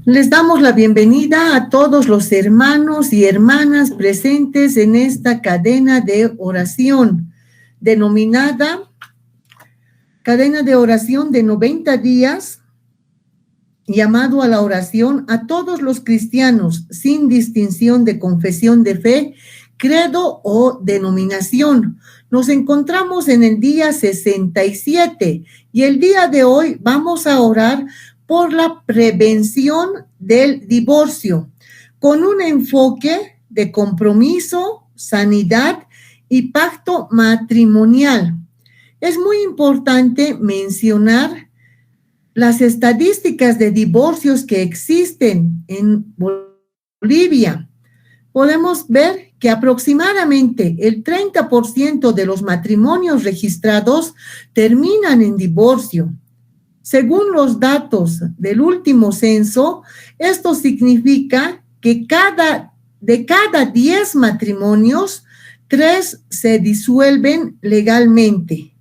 Les damos la bienvenida a todos los hermanos y hermanas presentes en esta cadena de oración, denominada cadena de oración de 90 días, llamado a la oración a todos los cristianos, sin distinción de confesión de fe, credo o denominación. Nos encontramos en el día 67 y el día de hoy vamos a orar por la prevención del divorcio, con un enfoque de compromiso, sanidad y pacto matrimonial. Es muy importante mencionar las estadísticas de divorcios que existen en Bolivia. Podemos ver que aproximadamente el 30% de los matrimonios registrados terminan en divorcio. Según los datos del último censo, esto significa que de cada 10 matrimonios, 3 se disuelven legalmente.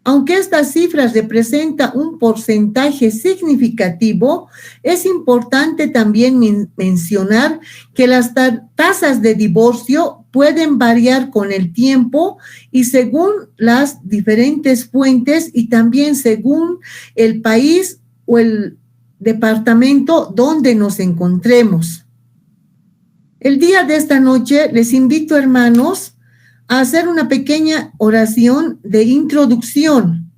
Aunque estas cifras representan un porcentaje significativo, es importante también mencionar que las tasas de divorcio pueden variar con el tiempo y según las diferentes fuentes y también según el país o el departamento donde nos encontremos. El día de esta noche les invito, hermanos, a hacer una pequeña oración de introducción.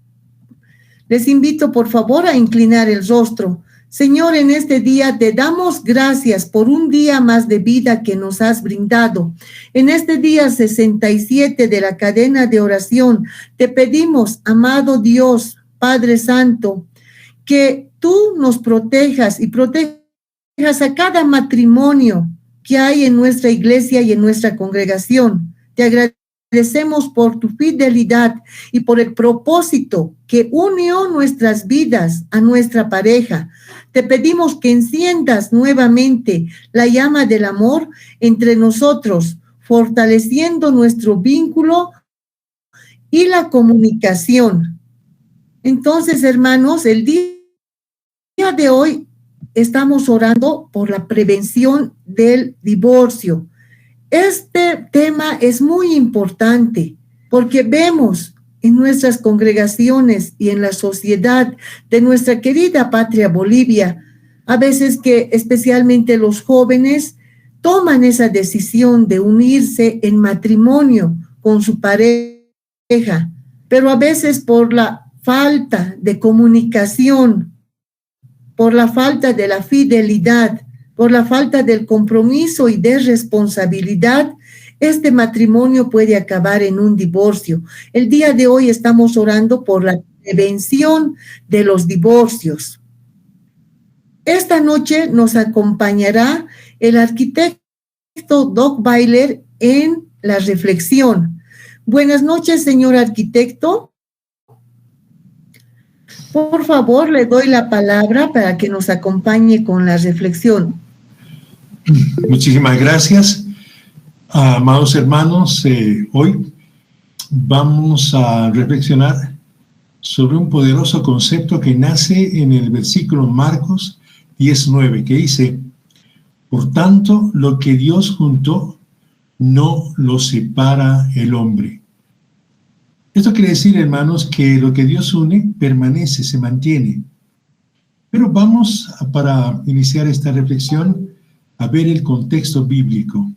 Les invito, por favor, a inclinar el rostro. Señor, en este día te damos gracias por un día más de vida que nos has brindado. En este día 67 de la cadena de oración, te pedimos, amado Dios, Padre Santo, que tú nos protejas y protejas a cada matrimonio que hay en nuestra iglesia y en nuestra congregación. Te agradecemos por tu fidelidad y por el propósito que unió nuestras vidas a nuestra pareja. Te pedimos que enciendas nuevamente la llama del amor entre nosotros, fortaleciendo nuestro vínculo y la comunicación. Entonces, hermanos, el día de hoy estamos orando por la prevención del divorcio. Este tema es muy importante porque vemos en nuestras congregaciones y en la sociedad de nuestra querida patria Bolivia, a veces que especialmente los jóvenes toman esa decisión de unirse en matrimonio con su pareja, pero a veces por la falta de comunicación, por la falta de la fidelidad, por la falta del compromiso y de responsabilidad, este matrimonio puede acabar en un divorcio. El día de hoy estamos orando por la prevención de los divorcios. Esta noche nos acompañará el arquitecto Doc Bailer en la reflexión. Buenas noches, señor arquitecto. Por favor, le doy la palabra para que nos acompañe con la reflexión. Muchísimas gracias, amados hermanos. Hoy vamos a reflexionar sobre un poderoso concepto que nace en el versículo Marcos 10:9, que dice: por tanto, lo que Dios juntó, no lo separa el hombre. Esto quiere decir, hermanos, que lo que Dios une permanece, se mantiene. Pero vamos, para iniciar esta reflexión, a ver el contexto bíblico.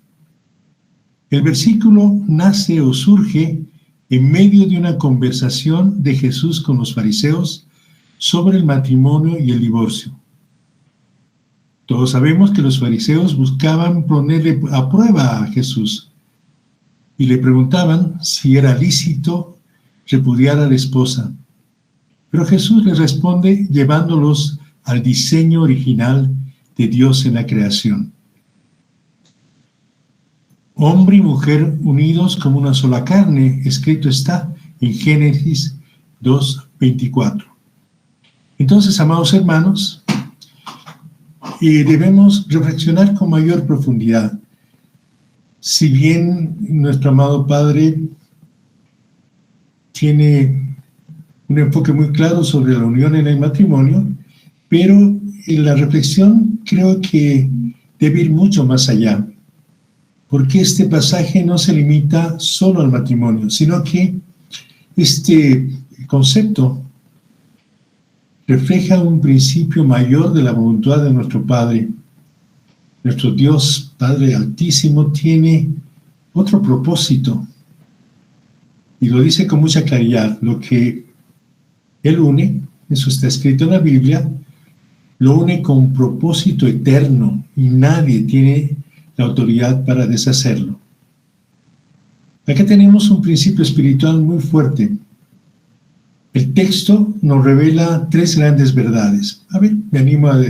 El versículo nace o surge en medio de una conversación de Jesús con los fariseos sobre el matrimonio y el divorcio. Todos sabemos que los fariseos buscaban ponerle a prueba a Jesús y le preguntaban si era lícito repudiar a la esposa. Pero Jesús les responde llevándolos al diseño original de Dios en la creación. Hombre y mujer unidos como una sola carne, escrito está en Génesis 2:24. Entonces, amados hermanos, debemos reflexionar con mayor profundidad. Si bien nuestro amado Padre tiene un enfoque muy claro sobre la unión en el matrimonio, Pero en la reflexión creo que debe ir mucho más allá, porque este pasaje no se limita solo al matrimonio, sino que este concepto refleja un principio mayor de la voluntad de nuestro Padre. Nuestro Dios, Padre Altísimo, tiene otro propósito, y lo dice con mucha claridad. Lo que Él une, eso está escrito en la Biblia, lo une con un propósito eterno, y nadie tiene la autoridad para deshacerlo. Acá tenemos un principio espiritual muy fuerte. El texto nos revela tres grandes verdades. A ver, me animo a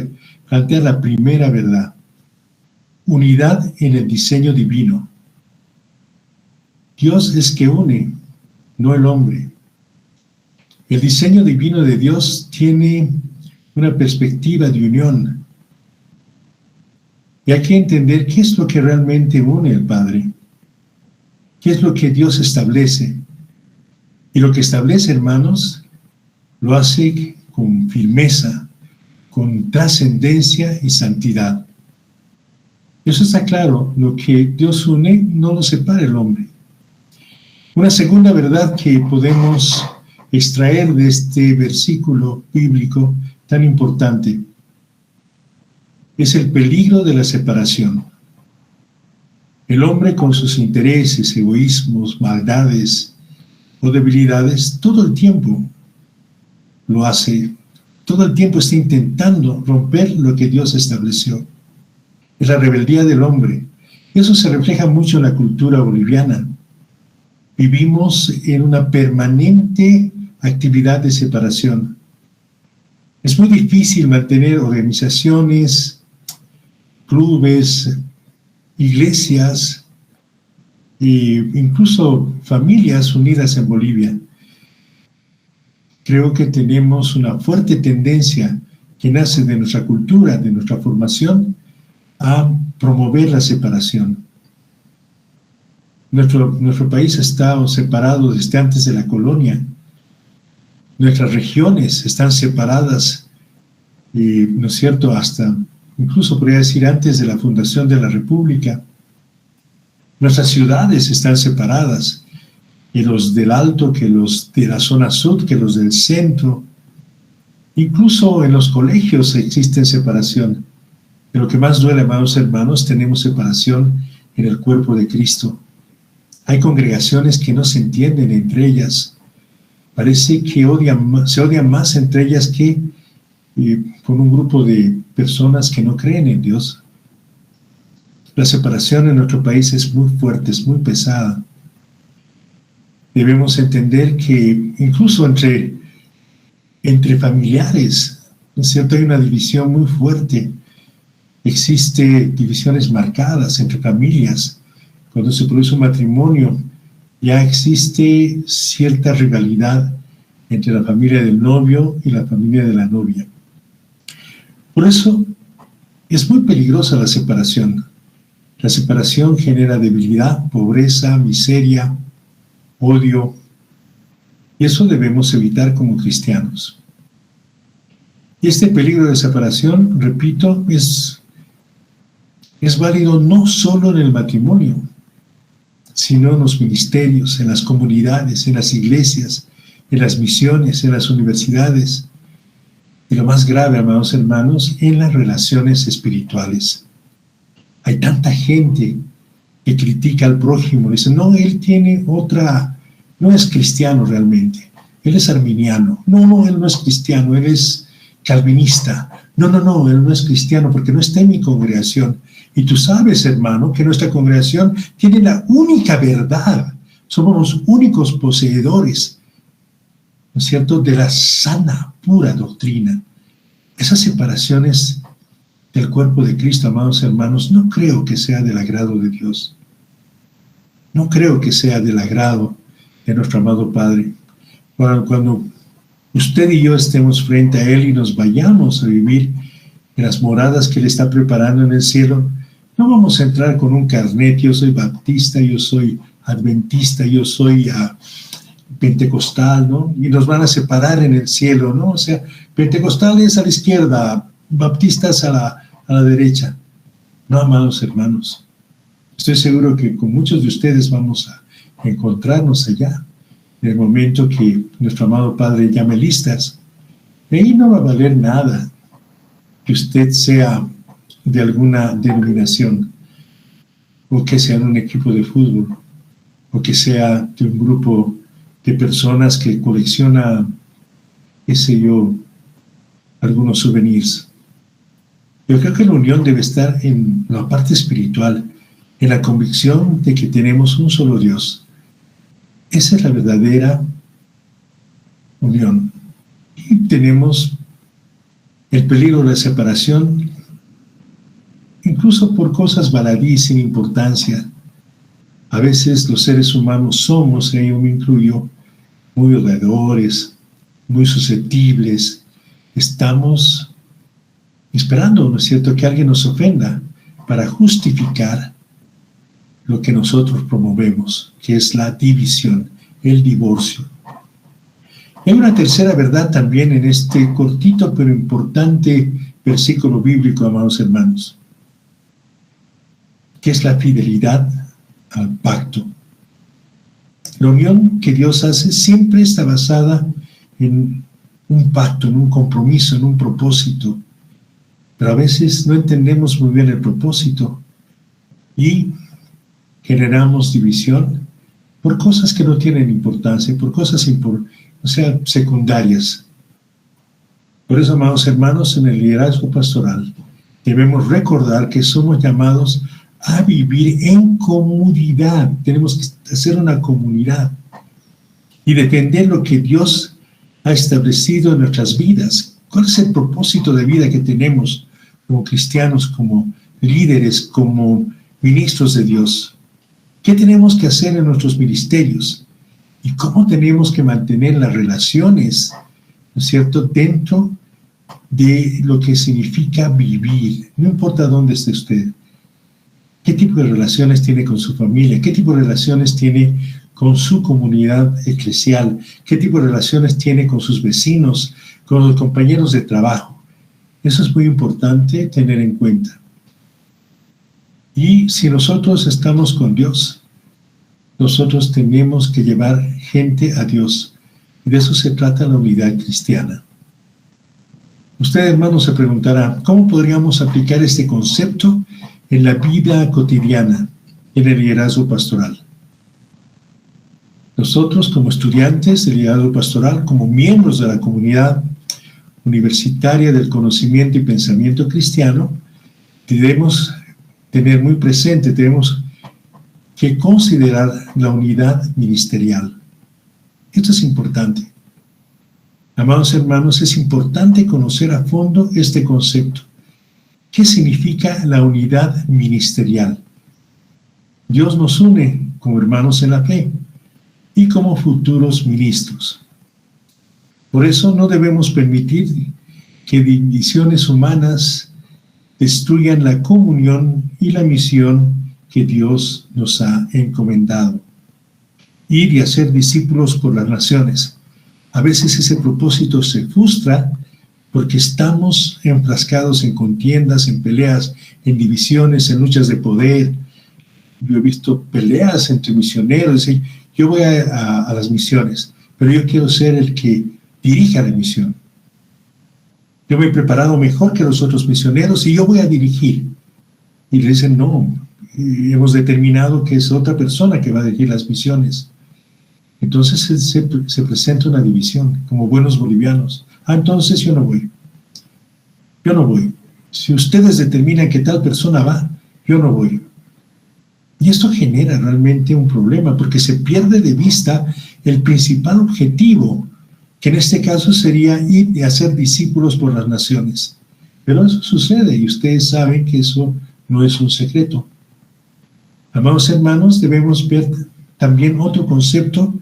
plantear la primera verdad. Unidad en el diseño divino. Dios es que une, no el hombre. El diseño divino de Dios tiene una perspectiva de unión. Y hay que entender qué es lo que realmente une al Padre. ¿Qué es lo que Dios establece? Y lo que establece, hermanos, lo hace con firmeza, con trascendencia y santidad. Eso está claro. Lo que Dios une no lo separa el hombre. Una segunda verdad que podemos extraer de este versículo bíblico tan importante es el peligro de la separación. El hombre, con sus intereses, egoísmos, maldades o debilidades, todo el tiempo lo hace. Todo el tiempo está intentando romper lo que Dios estableció. Es la rebeldía del hombre. Eso se refleja mucho en la cultura boliviana. Vivimos en una permanente actividad de separación. Es muy difícil mantener organizaciones, clubes, iglesias e incluso familias unidas en Bolivia. Creo que tenemos una fuerte tendencia que nace de nuestra cultura, de nuestra formación, a promover la separación. Nuestro país ha estado separado desde antes de la colonia. Nuestras regiones están separadas, ¿no es cierto?, hasta, incluso podría decir, antes de la fundación de la República. Nuestras ciudades están separadas, y los del Alto, que los de la zona sur, que los del centro. Incluso en los colegios existe separación. Pero lo que más duele, amados hermanos, tenemos separación en el cuerpo de Cristo. Hay congregaciones que no se entienden entre ellas. Parece que se odian más entre ellas que con un grupo de personas que no creen en Dios. La separación en nuestro país es muy fuerte, es muy pesada. Debemos entender que incluso entre familiares, ¿no es cierto?, hay una división muy fuerte. Existe divisiones marcadas entre familias. Cuando se produce un matrimonio, ya existe cierta rivalidad entre la familia del novio y la familia de la novia. Por eso es muy peligrosa la separación. La separación genera debilidad, pobreza, miseria, odio. Y eso debemos evitar como cristianos. Y este peligro de separación, repito, es válido no solo en el matrimonio, sino en los ministerios, en las comunidades, en las iglesias, en las misiones, en las universidades. Y lo más grave, amados hermanos, en las relaciones espirituales. Hay tanta gente que critica al prójimo, dice, no, él tiene otra, no es cristiano realmente, él es arminiano, no, él no es cristiano, él es calvinista, no, él no es cristiano porque no está en mi congregación. Y tú sabes, hermano, que nuestra congregación tiene la única verdad, somos los únicos poseedores, ¿no es cierto?, de la sana, pura doctrina. Esas separaciones del cuerpo de Cristo, amados hermanos, no creo que sea del agrado de Dios. No creo que sea del agrado de nuestro amado Padre. Cuando usted y yo estemos frente a Él y nos vayamos a vivir en las moradas que Él está preparando en el cielo, no vamos a entrar con un carnet, yo soy baptista, yo soy adventista, yo soy pentecostal, ¿no? Y nos van a separar en el cielo, ¿no? O sea, pentecostales a la izquierda, baptistas a la derecha. No, amados hermanos, estoy seguro que con muchos de ustedes vamos a encontrarnos allá, en el momento que nuestro amado Padre llame listas. De ahí no va a valer nada que usted sea de alguna denominación, o que sea en un equipo de fútbol, o que sea de un grupo de personas que colecciona, qué sé yo, algunos souvenirs. Yo creo que la unión debe estar en la parte espiritual, en la convicción de que tenemos un solo Dios. Esa es la verdadera unión. Y tenemos el peligro de la separación, incluso por cosas baladís sin importancia. A veces los seres humanos somos, y yo me incluyo, muy odiadores, muy susceptibles. Estamos esperando, ¿no es cierto?, que alguien nos ofenda para justificar lo que nosotros promovemos, que es la división, el divorcio. Hay una tercera verdad también en este cortito pero importante versículo bíblico, amados hermanos, que es la fidelidad al pacto. La unión que Dios hace siempre está basada en un pacto, en un compromiso, en un propósito, pero a veces no entendemos muy bien el propósito y generamos división por cosas que no tienen importancia, por cosas secundarias. Por eso, amados hermanos, en el liderazgo pastoral debemos recordar que somos llamados a vivir en comunidad. Tenemos que hacer una comunidad y defender lo que Dios ha establecido en nuestras vidas. ¿Cuál es el propósito de vida que tenemos como cristianos, como líderes, como ministros de Dios? ¿Qué tenemos que hacer en nuestros ministerios? ¿Y cómo tenemos que mantener las relaciones, ¿no es cierto?, dentro de lo que significa vivir? No importa dónde esté usted. ¿Qué tipo de relaciones tiene con su familia? ¿Qué tipo de relaciones tiene con su comunidad eclesial? ¿Qué tipo de relaciones tiene con sus vecinos, con los compañeros de trabajo? Eso es muy importante tener en cuenta. Y si nosotros estamos con Dios, nosotros tenemos que llevar gente a Dios. Y de eso se trata la unidad cristiana. Usted, hermano, se preguntará, ¿cómo podríamos aplicar este concepto en la vida cotidiana, en el liderazgo pastoral? Nosotros, como estudiantes del liderazgo pastoral, como miembros de la comunidad universitaria del conocimiento y pensamiento cristiano, debemos tener muy presente, tenemos que considerar la unidad ministerial. Esto es importante. Amados hermanos, es importante conocer a fondo este concepto. ¿Qué significa la unidad ministerial? Dios nos une como hermanos en la fe y como futuros ministros. Por eso no debemos permitir que divisiones humanas destruyan la comunión y la misión que Dios nos ha encomendado. Ir y hacer discípulos por las naciones. A veces ese propósito se frustra porque estamos enfrascados en contiendas, en peleas, en divisiones, en luchas de poder. Yo he visto peleas entre misioneros. Y yo voy a las misiones, pero yo quiero ser el que dirija la misión. Yo me he preparado mejor que los otros misioneros y yo voy a dirigir. Y le dicen, no, hemos determinado que es otra persona que va a dirigir las misiones. Entonces se presenta una división, como buenos bolivianos. Entonces yo no voy. Yo no voy. Si ustedes determinan que tal persona va, yo no voy. Y esto genera realmente un problema, porque se pierde de vista el principal objetivo, que en este caso sería ir y hacer discípulos por las naciones. Pero eso sucede, y ustedes saben que eso no es un secreto. Amados hermanos, debemos ver también otro concepto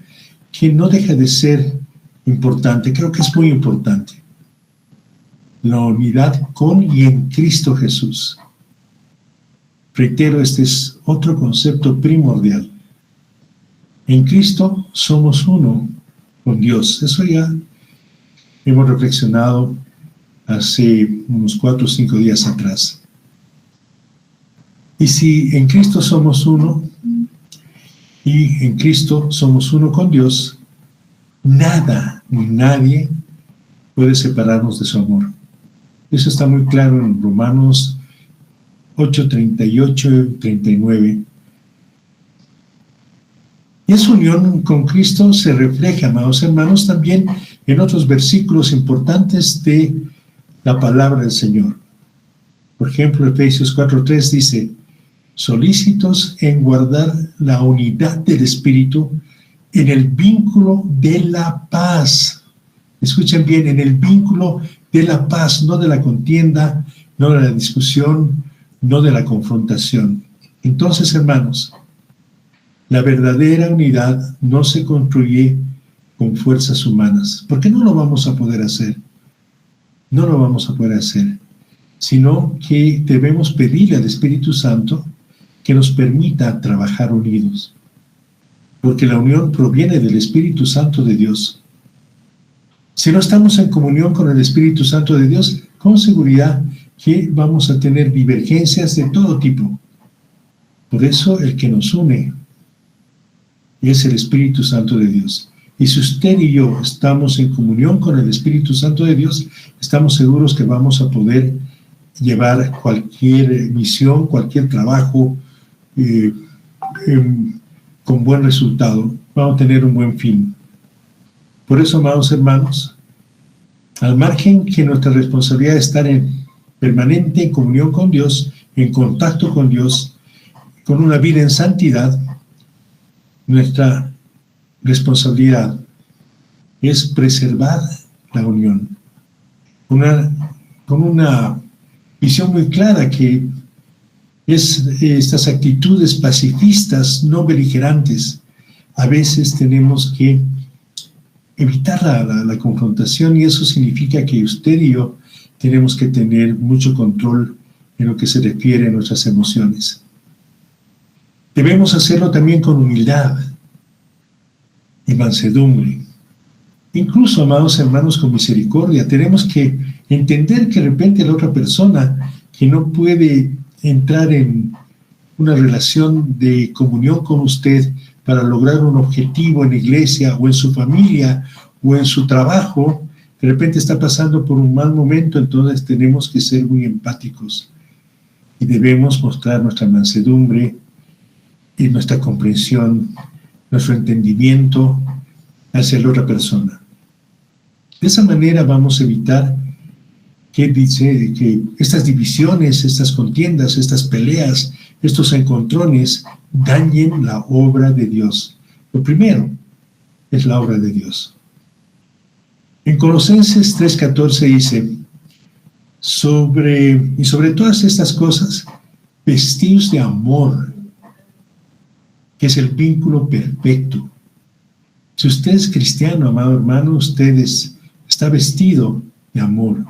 que no deja de ser importante, creo que es muy importante. La unidad con y en Cristo Jesús. Reitero, este es otro concepto primordial. En Cristo somos uno con Dios. Eso ya hemos reflexionado hace unos 4 o 5 días atrás. Y si en Cristo somos uno, y en Cristo somos uno con Dios, nada ni nadie puede separarnos de su amor. Eso está muy claro en Romanos 8, 38 y 39. Y esa unión con Cristo se refleja, amados hermanos, también en otros versículos importantes de la palabra del Señor. Por ejemplo, Efesios 4:3 dice: solícitos en guardar la unidad del Espíritu en el vínculo de la paz. Escuchen bien, en el vínculo de la paz, no de la contienda, no de la discusión, no de la confrontación. Entonces, hermanos, la verdadera unidad no se construye con fuerzas humanas, porque no lo vamos a poder hacer. No lo vamos a poder hacer, sino que debemos pedirle al Espíritu Santo que nos permita trabajar unidos, porque la unión proviene del Espíritu Santo de Dios. Si no estamos en comunión con el Espíritu Santo de Dios, con seguridad que vamos a tener divergencias de todo tipo. Por eso el que nos une es el Espíritu Santo de Dios. Y si usted y yo estamos en comunión con el Espíritu Santo de Dios, estamos seguros que vamos a poder llevar cualquier misión, cualquier trabajo con buen resultado. Vamos a tener un buen fin. Por eso, amados hermanos, al margen que nuestra responsabilidad es estar en permanente comunión con Dios, en contacto con Dios, con una vida en santidad, nuestra responsabilidad es preservar la unión. Con una visión muy clara que es estas actitudes pacifistas, no beligerantes. A veces tenemos que evitar la confrontación, y eso significa que usted y yo tenemos que tener mucho control en lo que se refiere a nuestras emociones. Debemos hacerlo también con humildad y mansedumbre. Incluso, amados hermanos, con misericordia. Tenemos que entender que de repente la otra persona que no puede entrar en una relación de comunión con usted para lograr un objetivo en la iglesia o en su familia o en su trabajo, de repente está pasando por un mal momento. Entonces tenemos que ser muy empáticos y debemos mostrar nuestra mansedumbre y nuestra comprensión, nuestro entendimiento hacia la otra persona. De esa manera vamos a evitar que estas divisiones, estas contiendas, estas peleas, estos encontrones dañen la obra de Dios. Lo primero es la obra de Dios. En Colosenses 3:14 dice: sobre todas estas cosas, vestidos de amor, que es el vínculo perfecto. Si usted es cristiano, amado hermano, usted está vestido de amor.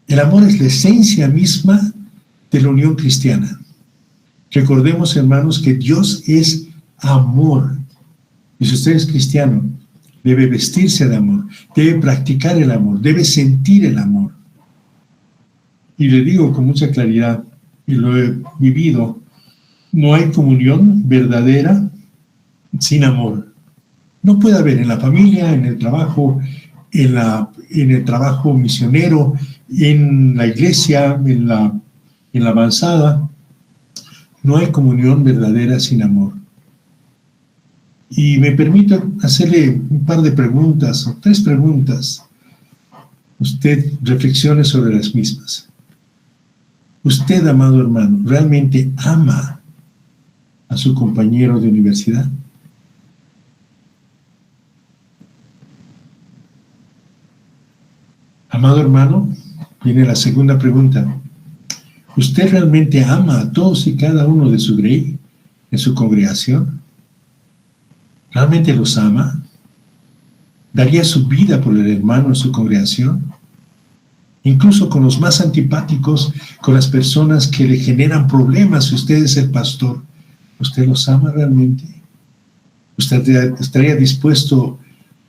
El amor es la esencia misma de la unión cristiana. Recordemos, hermanos, que Dios es amor. Y si usted es cristiano, debe vestirse de amor, debe practicar el amor, debe sentir el amor. Y le digo con mucha claridad, y lo he vivido, no hay comunión verdadera sin amor. No puede haber en la familia, en el trabajo, en el trabajo misionero, en la iglesia, en la avanzada. No hay comunión verdadera sin amor. Y me permito hacerle un par de preguntas, o 3 preguntas. Usted reflexione sobre las mismas. Usted, amado hermano, ¿realmente ama a su compañero de universidad? Amado hermano, viene la segunda pregunta. ¿Usted realmente ama a todos y cada uno de su grey en su congregación? ¿Realmente los ama? ¿Daría su vida por el hermano en su congregación? Incluso con los más antipáticos, con las personas que le generan problemas, si usted es el pastor, ¿usted los ama realmente? Usted estaría dispuesto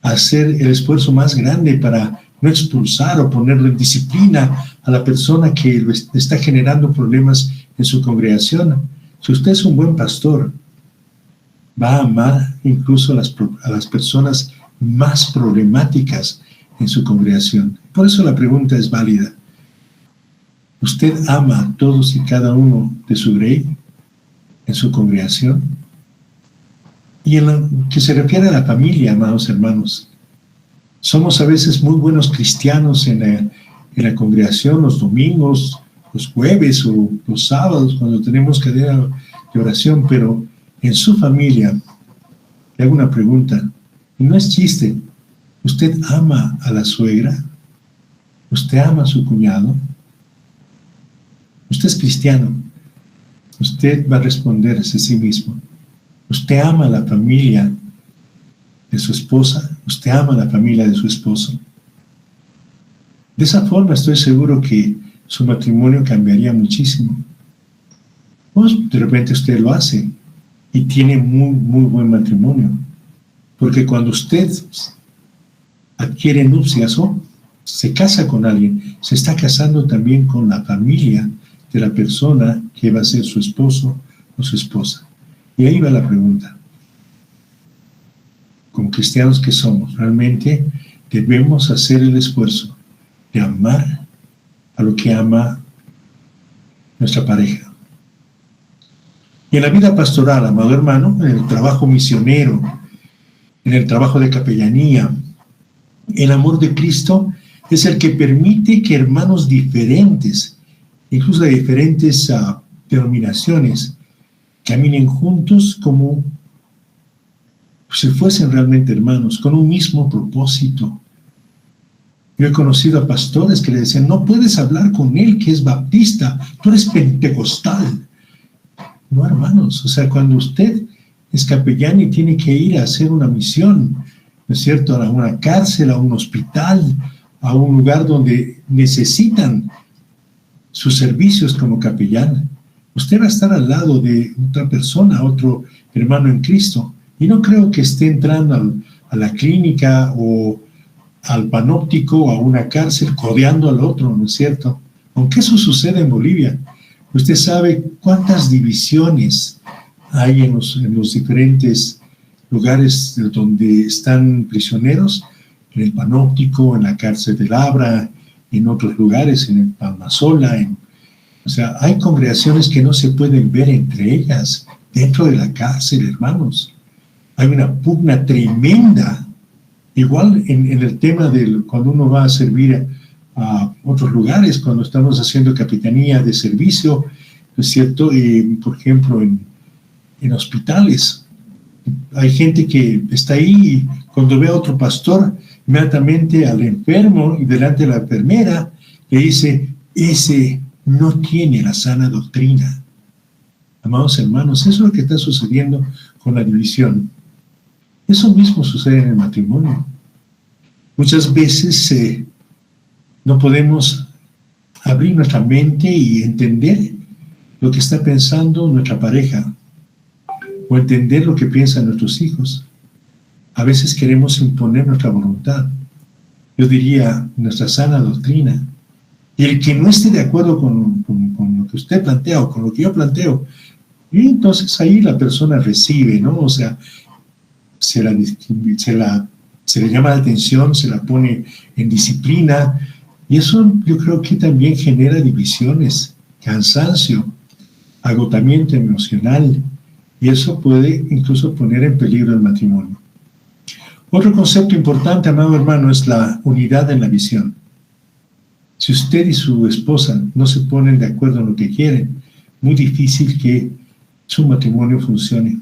a hacer el esfuerzo más grande para no expulsar o ponerlo en disciplina a la persona que está generando problemas en su congregación. Si usted es un buen pastor, va a amar incluso a las personas más problemáticas en su congregación. Por eso la pregunta es válida. ¿Usted ama a todos y cada uno de su grey en su congregación? Y en lo que se refiere a la familia, amados hermanos, somos a veces muy buenos cristianos en la congregación, los domingos, los jueves o los sábados, cuando tenemos cadena de oración, pero en su familia, le hago una pregunta, y no es chiste, ¿usted ama a la suegra? ¿Usted ama a su cuñado? Usted es cristiano, usted va a responderse a sí mismo. Usted ama a la familia de su esposa, usted ama a la familia de su esposo. De esa forma estoy seguro que su matrimonio cambiaría muchísimo. Pues de repente usted lo hace y tiene muy buen matrimonio. Porque cuando usted adquiere nupcias o se casa con alguien, se está casando también con la familia de la persona que va a ser su esposo o su esposa. Y ahí va la pregunta. Como cristianos que somos, realmente debemos hacer el esfuerzo de amar a lo que ama nuestra pareja. Y en la vida pastoral, amado hermano, en el trabajo misionero, en el trabajo de capellanía, el amor de Cristo es el que permite que hermanos diferentes, incluso de diferentes denominaciones, caminen juntos como si fuesen realmente hermanos, con un mismo propósito. Yo he conocido a pastores que le decían, no puedes hablar con él que es baptista, tú eres pentecostal. No, hermanos, o sea, cuando usted es capellán y tiene que ir a hacer una misión, ¿no es cierto?, a una cárcel, a un hospital, a un lugar donde necesitan sus servicios como capellán, usted va a estar al lado de otra persona, otro hermano en Cristo, y no creo que esté entrando a la clínica o al panóptico o a una cárcel codeando al otro, ¿no es cierto? Aunque eso sucede en Bolivia. Usted sabe cuántas divisiones hay en los diferentes lugares donde están prisioneros, en el panóptico, en la cárcel de Labra, en otros lugares, en el Palmasola, o sea, hay congregaciones que no se pueden ver entre ellas, dentro de la cárcel, hermanos. Hay una pugna tremenda. Igual en el tema de cuando uno va a servir a otros lugares, cuando estamos haciendo capitanía de servicio, ¿no es cierto? Por ejemplo, en hospitales. Hay gente que está ahí y cuando ve a otro pastor, inmediatamente al enfermo y delante de la enfermera, le dice, ese no tiene la sana doctrina. Amados hermanos, eso es lo que está sucediendo con la división. Eso mismo sucede en el matrimonio. Muchas veces no podemos abrir nuestra mente y entender lo que está pensando nuestra pareja o entender lo que piensan nuestros hijos. A veces queremos imponer nuestra voluntad. Yo diría nuestra sana doctrina. Y el que no esté de acuerdo con lo que usted plantea o con lo que yo planteo, y entonces ahí la persona recibe, ¿no? O sea, se le llama la atención, se la pone en disciplina, y eso yo creo que también genera divisiones, cansancio, agotamiento emocional, y eso puede incluso poner en peligro el matrimonio. Otro concepto importante, amado hermano, es la unidad en la visión. Si usted y su esposa no se ponen de acuerdo en lo que quieren, muy difícil que su matrimonio funcione.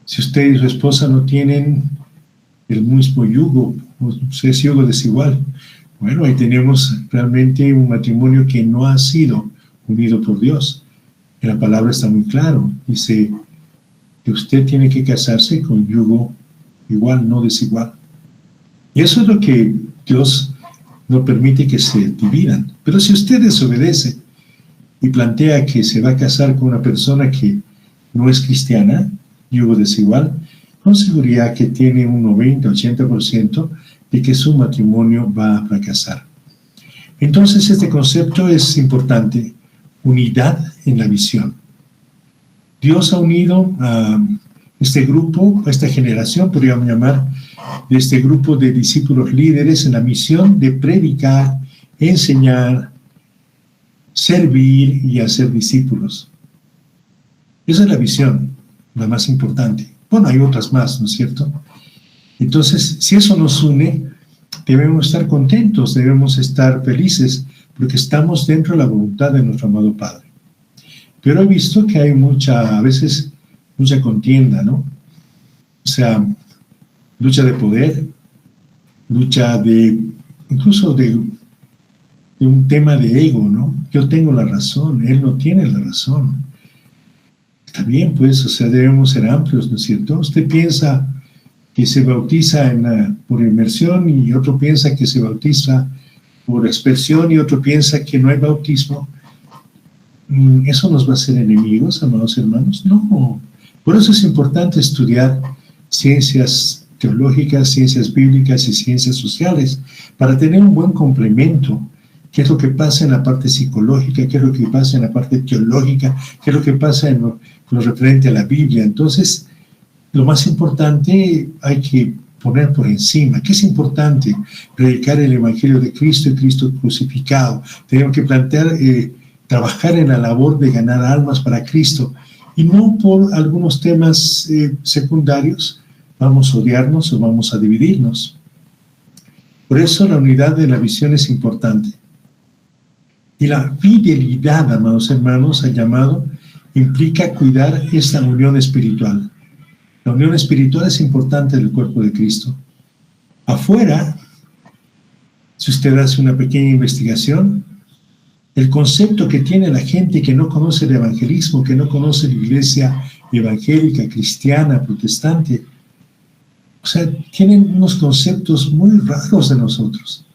Si usted y su esposa no tienen el mismo yugo, o sea, es yugo desigual, bueno, ahí tenemos realmente un matrimonio que no ha sido unido por Dios. Y la palabra está muy claro, dice que usted tiene que casarse con yugo igual, no desigual. Y eso es lo que Dios no permite que se dividan. Pero si usted desobedece y plantea que se va a casar con una persona que no es cristiana, yugo desigual, con seguridad que tiene un 90-80% de que su matrimonio va a fracasar. Entonces, este concepto es importante, unidad en la visión. Dios ha unido a este grupo, a esta generación, podríamos llamar, de este grupo de discípulos líderes en la misión de predicar, enseñar, servir y hacer discípulos. Esa es la visión, la más importante. Bueno, hay otras más, ¿no es cierto? Entonces, si eso nos une, debemos estar contentos, debemos estar felices, porque estamos dentro de la voluntad de nuestro amado Padre. Pero he visto que hay a veces, mucha contienda, ¿no? O sea, lucha de poder, lucha incluso de un tema de ego, ¿no? Yo tengo la razón, él no tiene la razón. Está bien, pues, o sea, debemos ser amplios, ¿no es cierto? Usted piensa que se bautiza por inmersión y otro piensa que se bautiza por expresión y otro piensa que no hay bautismo. ¿Eso nos va a hacer enemigos, amados hermanos? No. Por eso es importante estudiar ciencias teológicas, ciencias bíblicas y ciencias sociales, para tener un buen complemento. ¿Qué es lo que pasa en la parte psicológica? ¿Qué es lo que pasa en la parte teológica? ¿Qué es lo que pasa en lo referente a la Biblia? Entonces, lo más importante hay que poner por encima. ¿Qué es importante? Predicar el Evangelio de Cristo y Cristo crucificado. Tenemos que trabajar en la labor de ganar almas para Cristo y no por algunos temas secundarios vamos a odiarnos o vamos a dividirnos. Por eso la unidad de la visión es importante. Y la fidelidad, amados hermanos, al llamado, implica cuidar esta unión espiritual. La unión espiritual es importante del cuerpo de Cristo. Afuera, si usted hace una pequeña investigación, el concepto que tiene la gente que no conoce el evangelismo, que no conoce la iglesia evangélica, cristiana, protestante, o sea, tienen unos conceptos muy raros de nosotros.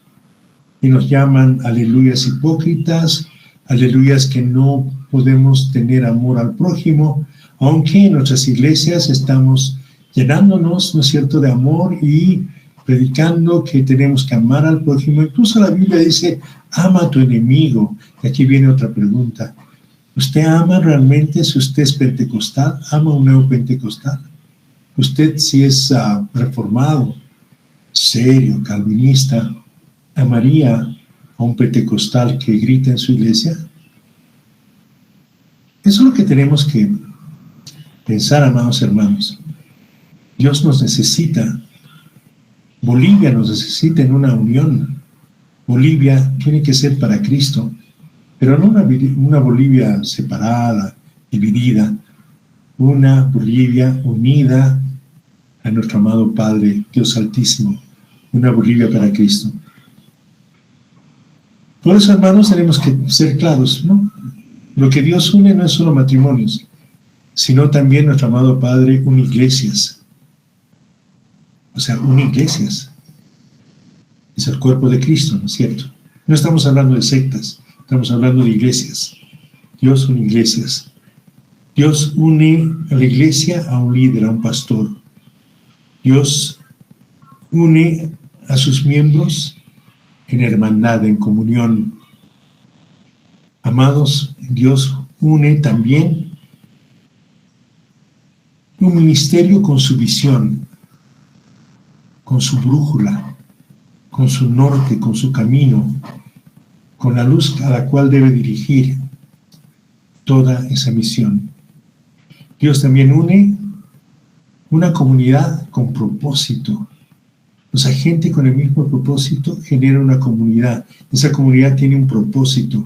Y nos llaman aleluyas hipócritas, aleluyas que no podemos tener amor al prójimo, aunque en nuestras iglesias estamos llenándonos, ¿no es cierto?, de amor y predicando que tenemos que amar al prójimo. Incluso la Biblia dice, ama a tu enemigo. Y aquí viene otra pregunta. ¿Usted ama realmente, si usted es pentecostal, ama a un neopentecostal? Usted, si es reformado, serio, calvinista, ¿amaría a un pentecostal que grita en su iglesia? Eso es lo que tenemos que pensar, amados hermanos. Dios nos necesita. Bolivia nos necesita en una unión. Bolivia tiene que ser para Cristo, pero no una Bolivia separada, dividida, una Bolivia unida a nuestro amado Padre, Dios Altísimo, una Bolivia para Cristo. Por eso, hermanos, tenemos que ser claros, ¿no? Lo que Dios une no es solo matrimonios, sino también nuestro amado Padre une iglesias. O sea, une iglesias. Es el cuerpo de Cristo, ¿no es cierto? No estamos hablando de sectas, estamos hablando de iglesias. Dios une iglesias. Dios une a la iglesia a un líder, a un pastor. Dios une a sus miembros en hermandad, en comunión. Amados, Dios une también un ministerio con su visión, con su brújula, con su norte, con su camino, con la luz a la cual debe dirigir toda esa misión. Dios también une una comunidad con propósito. O sea, gente con el mismo propósito genera una comunidad. Esa comunidad tiene un propósito.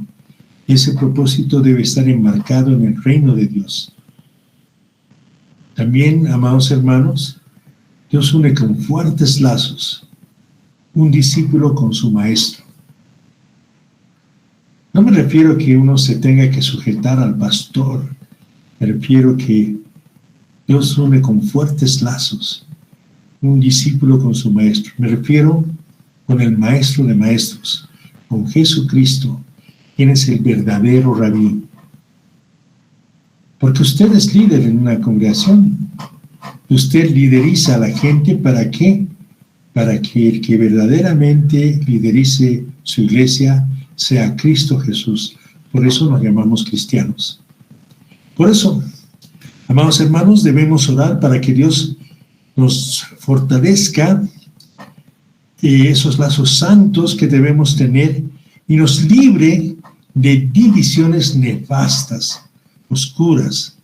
Y ese propósito debe estar enmarcado en el reino de Dios. También, amados hermanos, Dios une con fuertes lazos un discípulo con su maestro. No me refiero a que uno se tenga que sujetar al pastor. Me refiero a que Dios une con fuertes lazos un discípulo con su maestro. Me refiero con el maestro de maestros, con Jesucristo, quien es el verdadero rabí. Porque usted es líder en una congregación, Usted lideriza a la gente, ¿para qué? Para que el que verdaderamente liderice su iglesia sea Cristo Jesús. Por eso nos llamamos cristianos. Por eso, amados hermanos, debemos orar para que Dios nos fortalezca esos lazos santos que debemos tener y nos libre de divisiones nefastas, oscuras,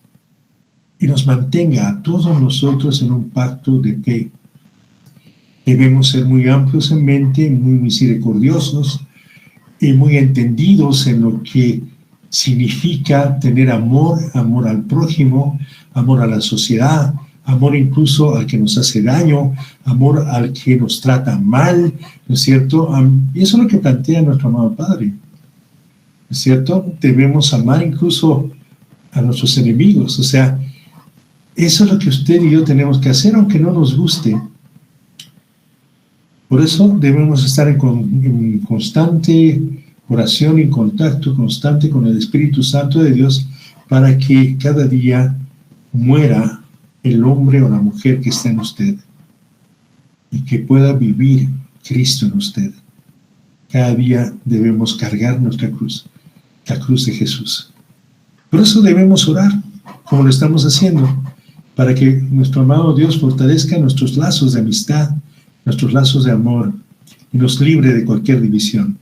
y nos mantenga a todos nosotros en un pacto de fe. Debemos ser muy amplios en mente, muy misericordiosos y muy entendidos en lo que significa tener amor, amor al prójimo, amor a la sociedad, amor incluso al que nos hace daño, amor al que nos trata mal, ¿no es cierto? Y eso es lo que plantea nuestro amado Padre, ¿no es cierto? Debemos amar incluso a nuestros enemigos, o sea, eso es lo que usted y yo tenemos que hacer, aunque no nos guste. Por eso debemos estar en constante oración y contacto constante con el Espíritu Santo de Dios para que cada día muera el hombre o la mujer que está en usted y que pueda vivir Cristo en usted. Cada día debemos cargar nuestra cruz, la cruz de Jesús. Por eso debemos orar, como lo estamos haciendo, para que nuestro amado Dios fortalezca nuestros lazos de amistad, nuestros lazos de amor, y nos libre de cualquier división.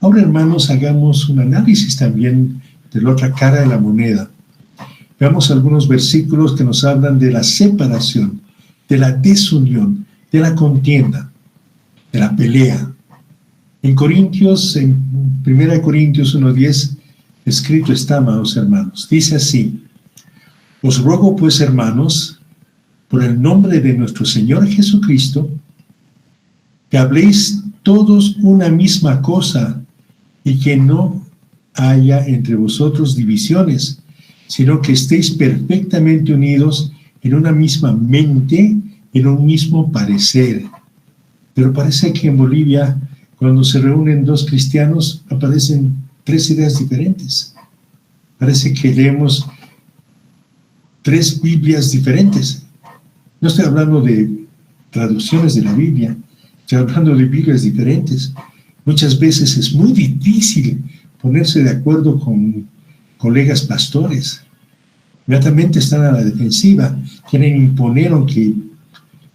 Ahora, hermanos, hagamos un análisis también de la otra cara de la moneda. Veamos algunos versículos que nos hablan de la separación, de la desunión, de la contienda, de la pelea. En 1 Corintios 1:10, escrito está, amados hermanos, dice así: os ruego pues, hermanos, por el nombre de nuestro Señor Jesucristo, que habléis todos una misma cosa y que no haya entre vosotros divisiones, sino que estéis perfectamente unidos en una misma mente, en un mismo parecer. Pero parece que en Bolivia, cuando se reúnen dos cristianos, aparecen tres ideas diferentes. Parece que leemos tres Biblias diferentes. No estoy hablando de traducciones de la Biblia, estoy hablando de Biblias diferentes. Muchas veces es muy difícil ponerse de acuerdo con colegas pastores. Inmediatamente están a la defensiva, quieren imponer aunque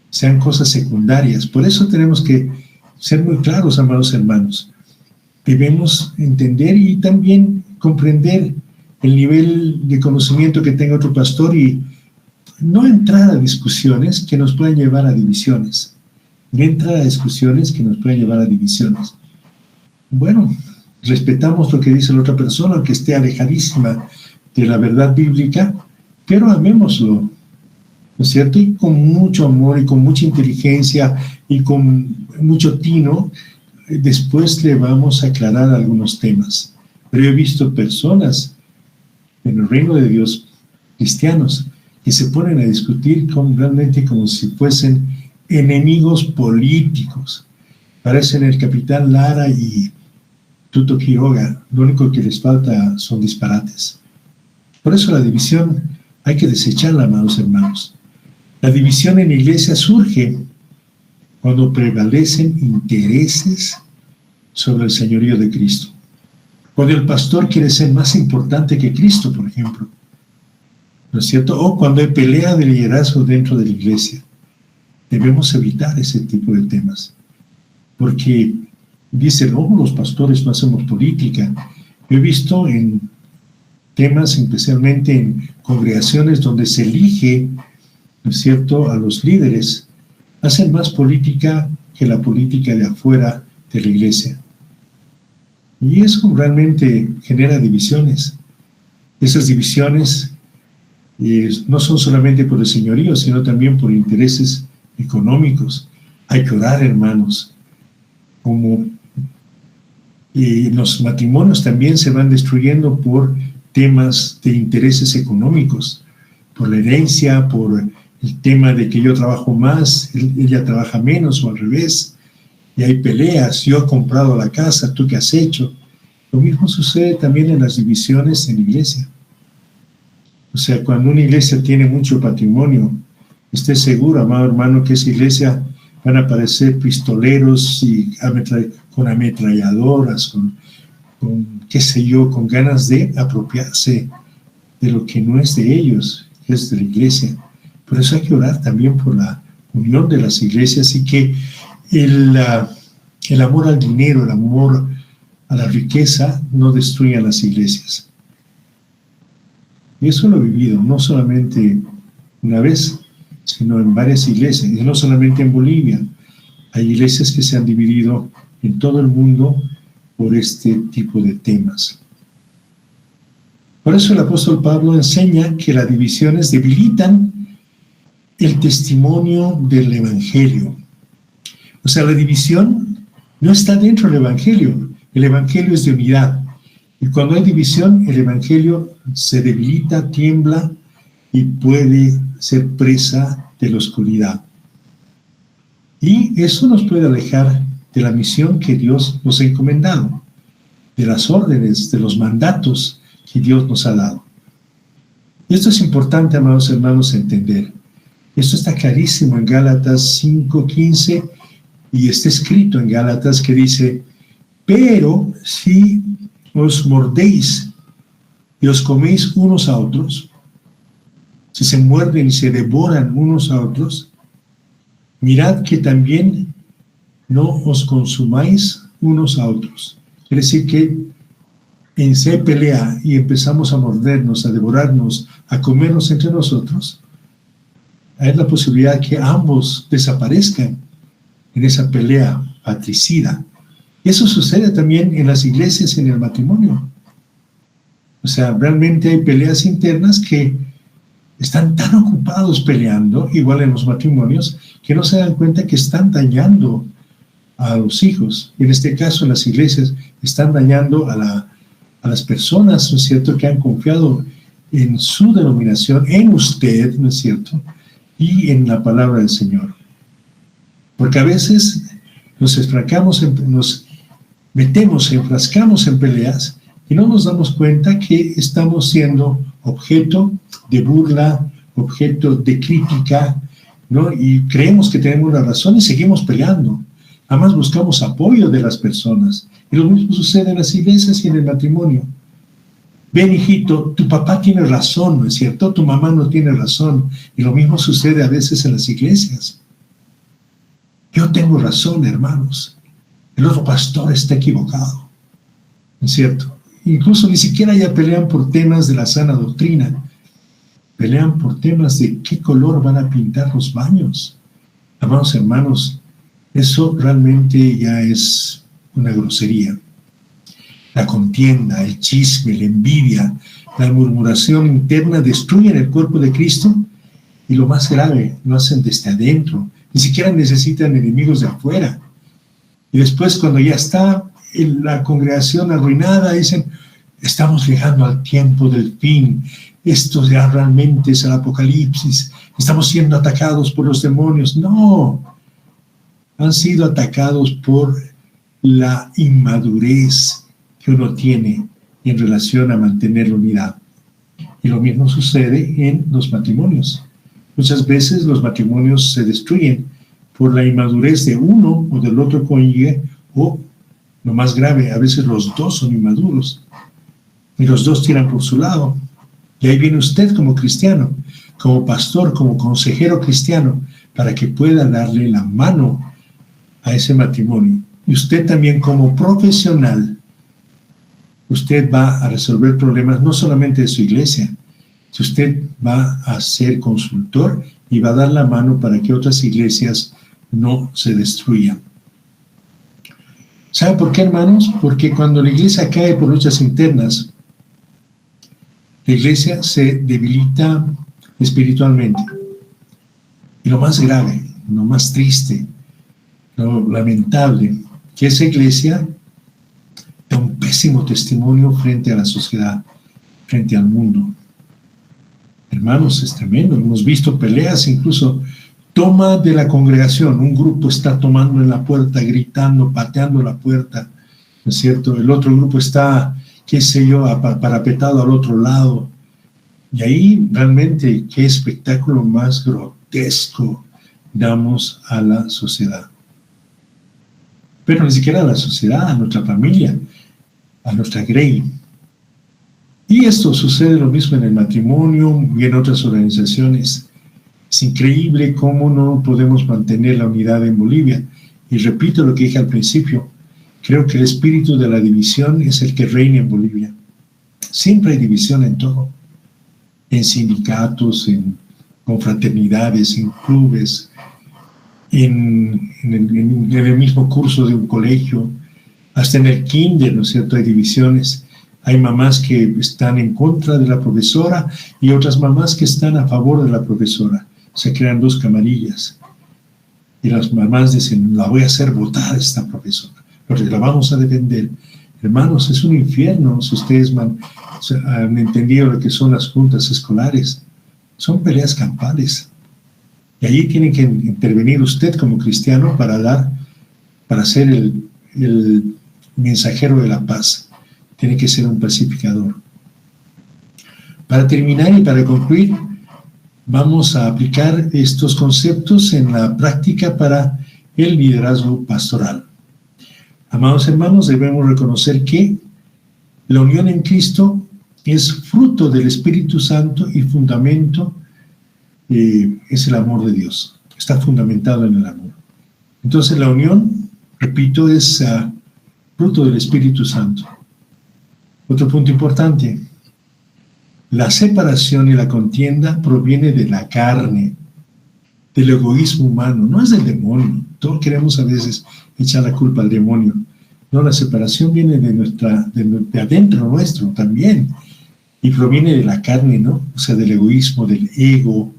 sean cosas secundarias. Por eso tenemos que ser muy claros, amados hermanos. Debemos entender y también comprender el nivel de conocimiento que tenga otro pastor y no entrar a discusiones que nos puedan llevar a divisiones. No entrar a discusiones que nos puedan llevar a divisiones. Bueno, respetamos lo que dice la otra persona, aunque esté alejadísima de la verdad bíblica, pero amémoslo, ¿no es cierto? Y con mucho amor y con mucha inteligencia y con mucho tino, después le vamos a aclarar algunos temas. Pero he visto personas en el reino de Dios, cristianos, que se ponen a discutir realmente como si fuesen enemigos políticos. Parecen el capitán Lara y Tuto Quiroga. Lo único que les falta son disparates. Por eso la división hay que desecharla, amados hermanos. La división en la iglesia surge cuando prevalecen intereses sobre el señorío de Cristo. Cuando el pastor quiere ser más importante que Cristo, por ejemplo, ¿no es cierto? O cuando hay pelea de liderazgo dentro de la iglesia. Debemos evitar ese tipo de temas, porque dicen, no, los pastores no hacemos política. Yo he visto en temas, especialmente en congregaciones donde se elige, ¿no es cierto?, a los líderes, hacen más política que la política de afuera de la iglesia. Y eso realmente genera divisiones. Esas divisiones no son solamente por el señorío, sino también por intereses económicos. Hay que orar, hermanos. Como los matrimonios también se van destruyendo por temas de intereses económicos, por la herencia, por el tema de que yo trabajo más, ella trabaja menos o al revés. Y hay peleas, yo he comprado la casa, ¿tú qué has hecho? Lo mismo sucede también en las divisiones en la iglesia. O sea, cuando una iglesia tiene mucho patrimonio Esté seguro, amado hermano, que esa iglesia van a aparecer pistoleros y con ametralladoras, con qué sé yo, con ganas de apropiarse de lo que no es de ellos, que es de la iglesia. Por eso hay que orar también por la unión de las iglesias y que el amor al dinero, el amor a la riqueza no destruya las iglesias. Y eso lo he vivido, no solamente una vez, sino en varias iglesias, y no solamente en Bolivia. Hay iglesias que se han dividido en todo el mundo por este tipo de temas. Por eso el apóstol Pablo enseña que las divisiones debilitan el testimonio del evangelio. O sea, la división no está dentro del evangelio. El evangelio es de unidad. Y cuando hay división, el evangelio se debilita, tiembla y puede ser presa de la oscuridad. Y eso nos puede alejar de la misión que Dios nos ha encomendado, de las órdenes, de los mandatos que Dios nos ha dado. Y esto es importante, amados hermanos, entender. Esto está clarísimo en Gálatas 5:15 y está escrito en Gálatas que dice: pero si os mordéis y os coméis unos a otros, si se muerden y se devoran unos a otros, mirad que también no os consumáis unos a otros. Quiere decir que en si hay pelea y empezamos a mordernos, a devorarnos, a comernos entre nosotros, hay la posibilidad que ambos desaparezcan en esa pelea patricida. Y eso sucede también en las iglesias y en el matrimonio. O sea, realmente hay peleas internas que están tan ocupados peleando, igual en los matrimonios, que no se dan cuenta que están dañando a los hijos. En este caso, en las iglesias, están dañando a las personas, ¿no es cierto?, que han confiado en su denominación, en usted, ¿no es cierto?, y en la palabra del Señor. Porque a veces nos enfrascamos en peleas y no nos damos cuenta que estamos siendo objeto de burla, objeto de crítica, ¿no? Y creemos que tenemos la razón y seguimos peleando. Además buscamos apoyo de las personas. Y lo mismo sucede en las iglesias y en el matrimonio. Ven, hijito, tu papá tiene razón, ¿no es cierto? Tu mamá no tiene razón. Y lo mismo sucede a veces en las iglesias. Yo tengo razón, hermanos. El otro pastor está equivocado, ¿no es cierto? Incluso ni siquiera ya pelean por temas de la sana doctrina. Pelean por temas de qué color van a pintar los baños. Amados hermanos, eso realmente ya es una grosería. La contienda, el chisme, la envidia, la murmuración interna destruyen el cuerpo de Cristo y lo más grave, lo hacen desde adentro. Ni siquiera necesitan enemigos de afuera. Y después, cuando ya está la congregación arruinada, dicen: estamos llegando al tiempo del fin. Esto ya realmente es el apocalipsis. Estamos siendo atacados por los demonios. No, han sido atacados por la inmadurez que uno tiene en relación a mantener la unidad. Y lo mismo sucede en los matrimonios. Muchas veces los matrimonios se destruyen por la inmadurez de uno o del otro cónyuge, o, lo más grave, a veces los dos son inmaduros y los dos tiran por su lado. Y ahí viene usted como cristiano, como pastor, como consejero cristiano, para que pueda darle la mano a ese matrimonio. Y usted también como profesional, usted va a resolver problemas no solamente de su iglesia, si usted va a ser consultor y va a dar la mano para que otras iglesias no se destruyan. ¿Sabe por qué, hermanos? Porque cuando la iglesia cae por luchas internas, la iglesia se debilita espiritualmente. Y lo más grave, lo más triste, lo lamentable, que esa iglesia da un pésimo testimonio frente a la sociedad, frente al mundo. Hermanos, es tremendo. Hemos visto peleas, incluso toma de la congregación. Un grupo está tomando en la puerta, gritando, pateando la puerta, ¿no es cierto? El otro grupo está, qué sé yo, parapetado al otro lado. Y ahí realmente, qué espectáculo más grotesco damos a la sociedad. Pero ni siquiera a la sociedad, a nuestra familia, a nuestra grey. Y esto sucede lo mismo en el matrimonio y en otras organizaciones. Es increíble cómo no podemos mantener la unidad en Bolivia. Y repito lo que dije al principio, creo que el espíritu de la división es el que reina en Bolivia. Siempre hay división en todo, en sindicatos, en confraternidades, en clubes, en el mismo curso de un colegio, hasta en el kinder, ¿no es cierto?, hay divisiones. Hay mamás que están en contra de la profesora y otras mamás que están a favor de la profesora. Se crean dos camarillas. Y las mamás dicen, la voy a hacer votar esta profesora, porque la vamos a defender. Hermanos, es un infierno si ustedes han entendido lo que son las juntas escolares. Son peleas campales. Y allí tiene que intervenir usted como cristiano para ser el mensajero de la paz. Tiene que ser un pacificador. Para terminar y para concluir, vamos a aplicar estos conceptos en la práctica para el liderazgo pastoral. Amados hermanos, debemos reconocer que la unión en Cristo es fruto del Espíritu Santo y fundamento es el amor de Dios. Está fundamentado en el amor. Entonces la unión, repito, es fruto del Espíritu Santo. Otro punto importante, la separación y la contienda proviene de la carne, del egoísmo humano, no es del demonio. Todos queremos a veces echar la culpa al demonio. No, la separación viene de adentro nuestro también, y proviene de la carne, ¿no? O sea, del egoísmo, del ego,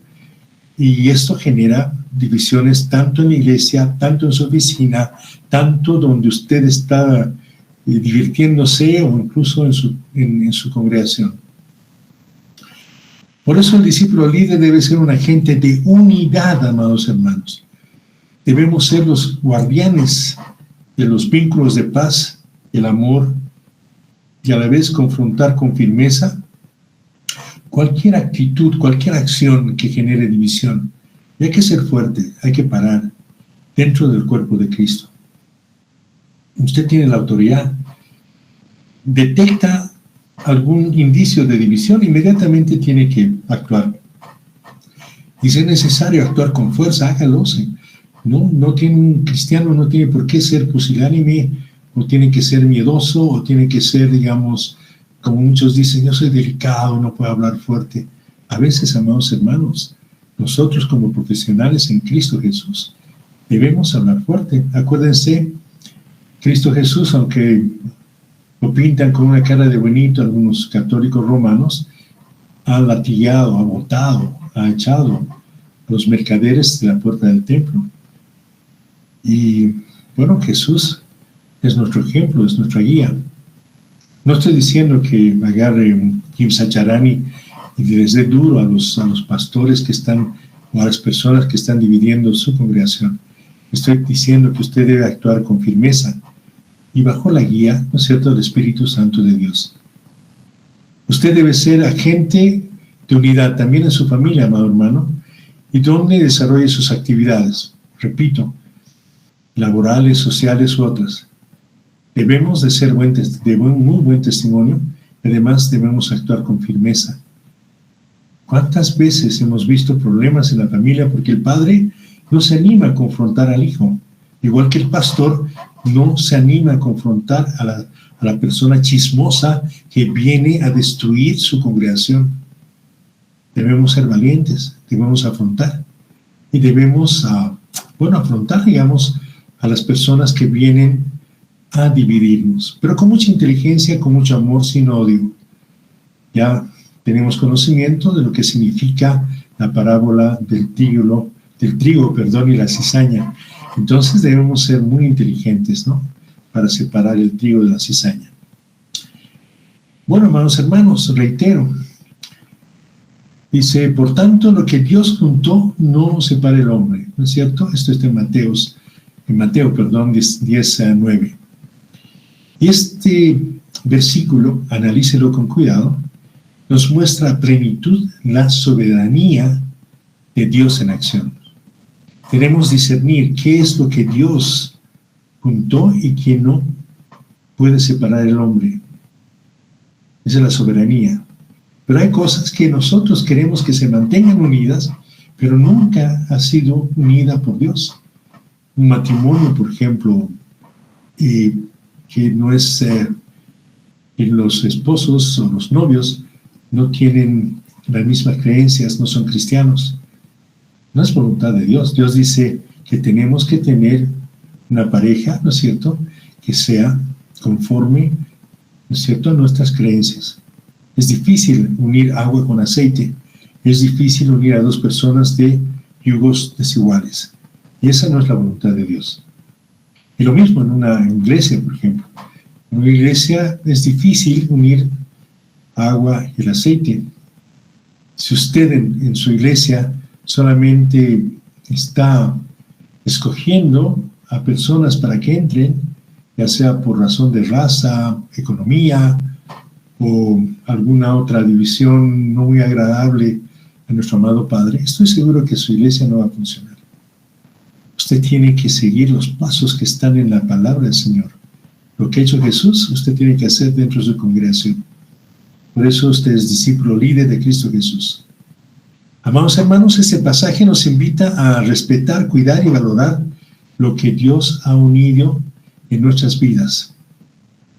y esto genera divisiones tanto en la iglesia, tanto en su oficina, tanto donde usted está divirtiéndose o incluso en su congregación. Por eso el discípulo líder debe ser un agente de unidad, amados hermanos. Debemos ser los guardianes de los vínculos de paz, el amor, y a la vez confrontar con firmeza cualquier actitud, cualquier acción que genere división. Y hay que ser fuerte, hay que parar dentro del cuerpo de Cristo. Usted tiene la autoridad. Detecta algún indicio de división, inmediatamente tiene que actuar. Y si es necesario actuar con fuerza, hágalo. No tiene un cristiano, no tiene por qué ser pusilánime, o tiene que ser miedoso, o tiene que ser, digamos, como muchos dicen, yo soy delicado, no puedo hablar fuerte. A veces, amados hermanos, nosotros como profesionales en Cristo Jesús debemos hablar fuerte. Acuérdense, Cristo Jesús, aunque lo pintan con una cara de bonito algunos católicos romanos, ha latigado, ha botado, ha echado a los mercaderes de la puerta del templo. Y bueno, Jesús es nuestro ejemplo, es nuestra guía. No estoy diciendo que agarre un Kim Sacharani y les dé duro a los pastores que están, o a las personas que están dividiendo su congregación. Estoy diciendo que usted debe actuar con firmeza y bajo la guía, ¿no es cierto?, del Espíritu Santo de Dios. Usted debe ser agente de unidad también en su familia, amado hermano, y donde desarrolle sus actividades, repito, laborales, sociales u otras. Debemos de ser muy buen testimonio, y además debemos actuar con firmeza. ¿Cuántas veces hemos visto problemas en la familia porque el padre no se anima a confrontar al hijo? Igual que el pastor no se anima a confrontar a la persona chismosa que viene a destruir su congregación. Debemos ser valientes, debemos afrontar. Y debemos, afrontar, digamos, a las personas que vienen a dividirnos. Pero con mucha inteligencia, con mucho amor, sin odio. Ya tenemos conocimiento de lo que significa la parábola del trigo, y la cizaña. Entonces debemos ser muy inteligentes, ¿no?, para separar el trigo de la cizaña. Bueno, amados hermanos, reitero. Dice, por tanto, lo que Dios juntó no separa el hombre. ¿No es cierto? Esto está en Mateo 10:9. Y este versículo, analícelo con cuidado, nos muestra a plenitud la soberanía de Dios en acción. Queremos discernir qué es lo que Dios juntó y qué no puede separar el hombre. Esa es la soberanía. Pero hay cosas que nosotros queremos que se mantengan unidas, pero nunca ha sido unida por Dios. Un matrimonio, por ejemplo, que no es que los esposos o los novios no tienen las mismas creencias, no son cristianos. No es voluntad de Dios. Dios dice que tenemos que tener una pareja, ¿no es cierto?, que sea conforme, ¿no es cierto?, a nuestras creencias. Es difícil unir agua con aceite. Es difícil unir a dos personas de yugos desiguales. Y esa no es la voluntad de Dios. Y lo mismo en una iglesia, por ejemplo. En una iglesia es difícil unir agua y el aceite. Si usted en su iglesia solamente está escogiendo a personas para que entren, ya sea por razón de raza, economía o alguna otra división no muy agradable a nuestro amado Padre, estoy seguro que su iglesia no va a funcionar. Usted tiene que seguir los pasos que están en la palabra del Señor. Lo que ha hecho Jesús, usted tiene que hacer dentro de su congregación. Por eso usted es discípulo líder de Cristo Jesús. Amados hermanos, este pasaje nos invita a respetar, cuidar y valorar lo que Dios ha unido en nuestras vidas.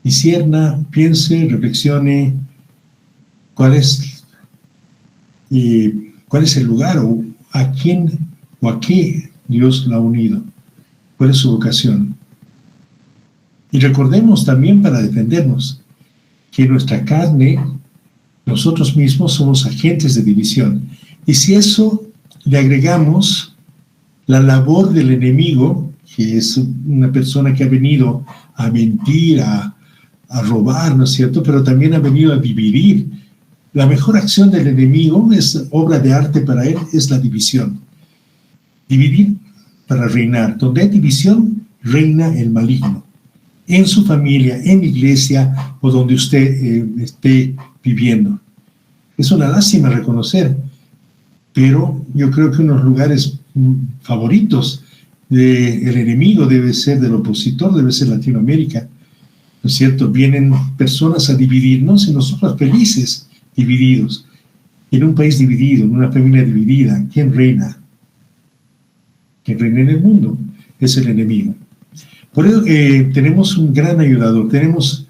Discierna, piense, reflexione cuál es el lugar o a quién o a qué Dios la ha unido. ¿Cuál es su vocación? Y recordemos también, para defendernos, que nuestra carne, nosotros mismos somos agentes de división. Y si eso le agregamos la labor del enemigo, que es una persona que ha venido a mentir, a robar, ¿no es cierto?, pero también ha venido a dividir. La mejor acción del enemigo, es obra de arte para él, es la división. Dividir para reinar. Donde hay división, reina el maligno. En su familia, en la iglesia o donde usted esté viviendo. Es una lástima reconocer, pero yo creo que unos lugares favoritos del enemigo debe ser, del opositor, debe ser Latinoamérica. ¿No es cierto? Vienen personas a dividirnos y nosotros felices, divididos. En un país dividido, en una familia dividida, ¿quién reina? ¿Quién reina en el mundo? Es el enemigo. Por eso tenemos un gran ayudador, tenemos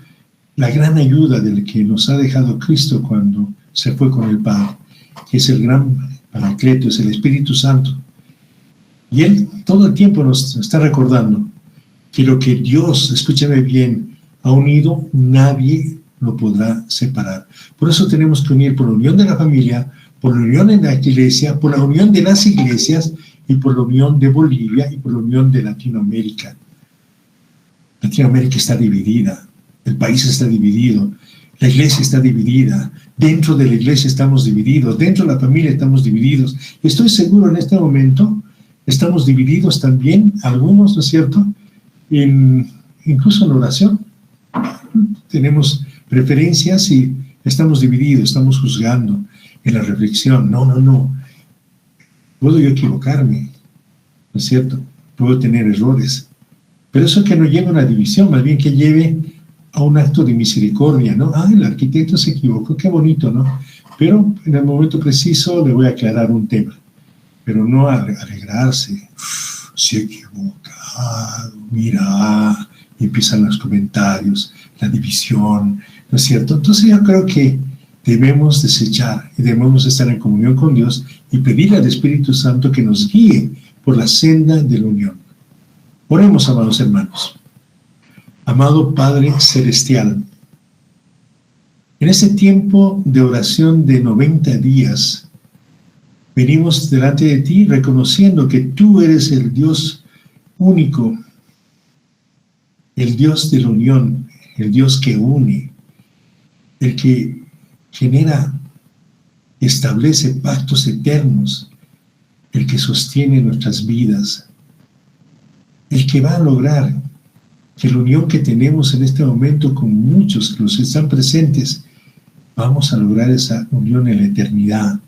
la gran ayuda del que nos ha dejado Cristo cuando se fue con el Padre, que es el gran Paracleto, es el Espíritu Santo. Y Él todo el tiempo nos está recordando que lo que Dios, escúchame bien, ha unido, nadie lo podrá separar. Por eso tenemos que unir por la unión de la familia, por la unión en la iglesia, por la unión de las iglesias y por la unión de Bolivia y por la unión de Latinoamérica. Latinoamérica está dividida, el país está dividido, la iglesia está dividida, dentro de la iglesia estamos divididos, dentro de la familia estamos divididos. Estoy seguro en este momento estamos divididos también, algunos, ¿no es cierto?, incluso en oración. Tenemos preferencias y estamos divididos, estamos juzgando en la reflexión. No. Puedo yo equivocarme, ¿no es cierto? Puedo tener errores. Pero eso que no lleve a una división, más bien que lleve a un acto de misericordia, ¿no? El arquitecto se equivocó, qué bonito, ¿no? Pero en el momento preciso le voy a aclarar un tema. Pero no alegrarse. Se ha equivocado, mira, y empiezan los comentarios, la división, ¿no es cierto? Entonces yo creo que debemos desechar y debemos estar en comunión con Dios y pedirle al Espíritu Santo que nos guíe por la senda de la unión. Oremos, amados hermanos. Amado Padre Celestial, en este tiempo de oración de 90 días, venimos delante de ti reconociendo que tú eres el Dios único, el Dios de la unión, el Dios que une, el que genera, establece pactos eternos, el que sostiene nuestras vidas, el que va a lograr que la unión que tenemos en este momento con muchos que los están presentes, vamos a lograr esa unión en la eternidad.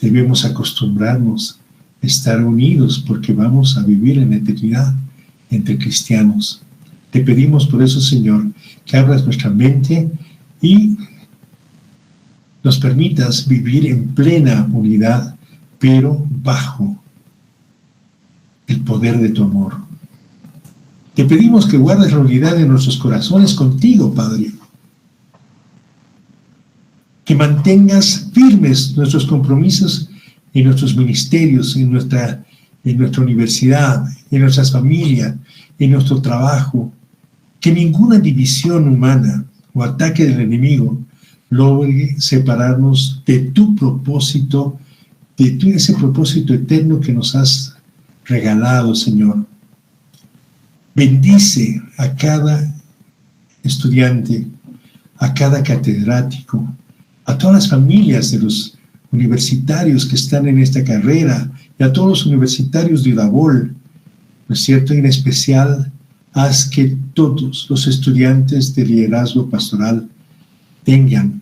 Debemos acostumbrarnos estar unidos porque vamos a vivir en la eternidad entre cristianos. Te pedimos por eso, Señor, que abras nuestra mente y nos permitas vivir en plena unidad, pero bajo el poder de tu amor. Te pedimos que guardes la unidad de nuestros corazones contigo, Padre. Que mantengas firmes nuestros compromisos en nuestros ministerios, en nuestra universidad, en nuestras familias, en nuestro trabajo. Que ninguna división humana o ataque del enemigo logre separarnos de tu propósito, ese propósito eterno que nos has regalado, Señor. Bendice a cada estudiante, a cada catedrático, a todas las familias de los universitarios que están en esta carrera y a todos los universitarios de Udabol, ¿no es cierto? En especial, haz que todos los estudiantes de liderazgo pastoral tengan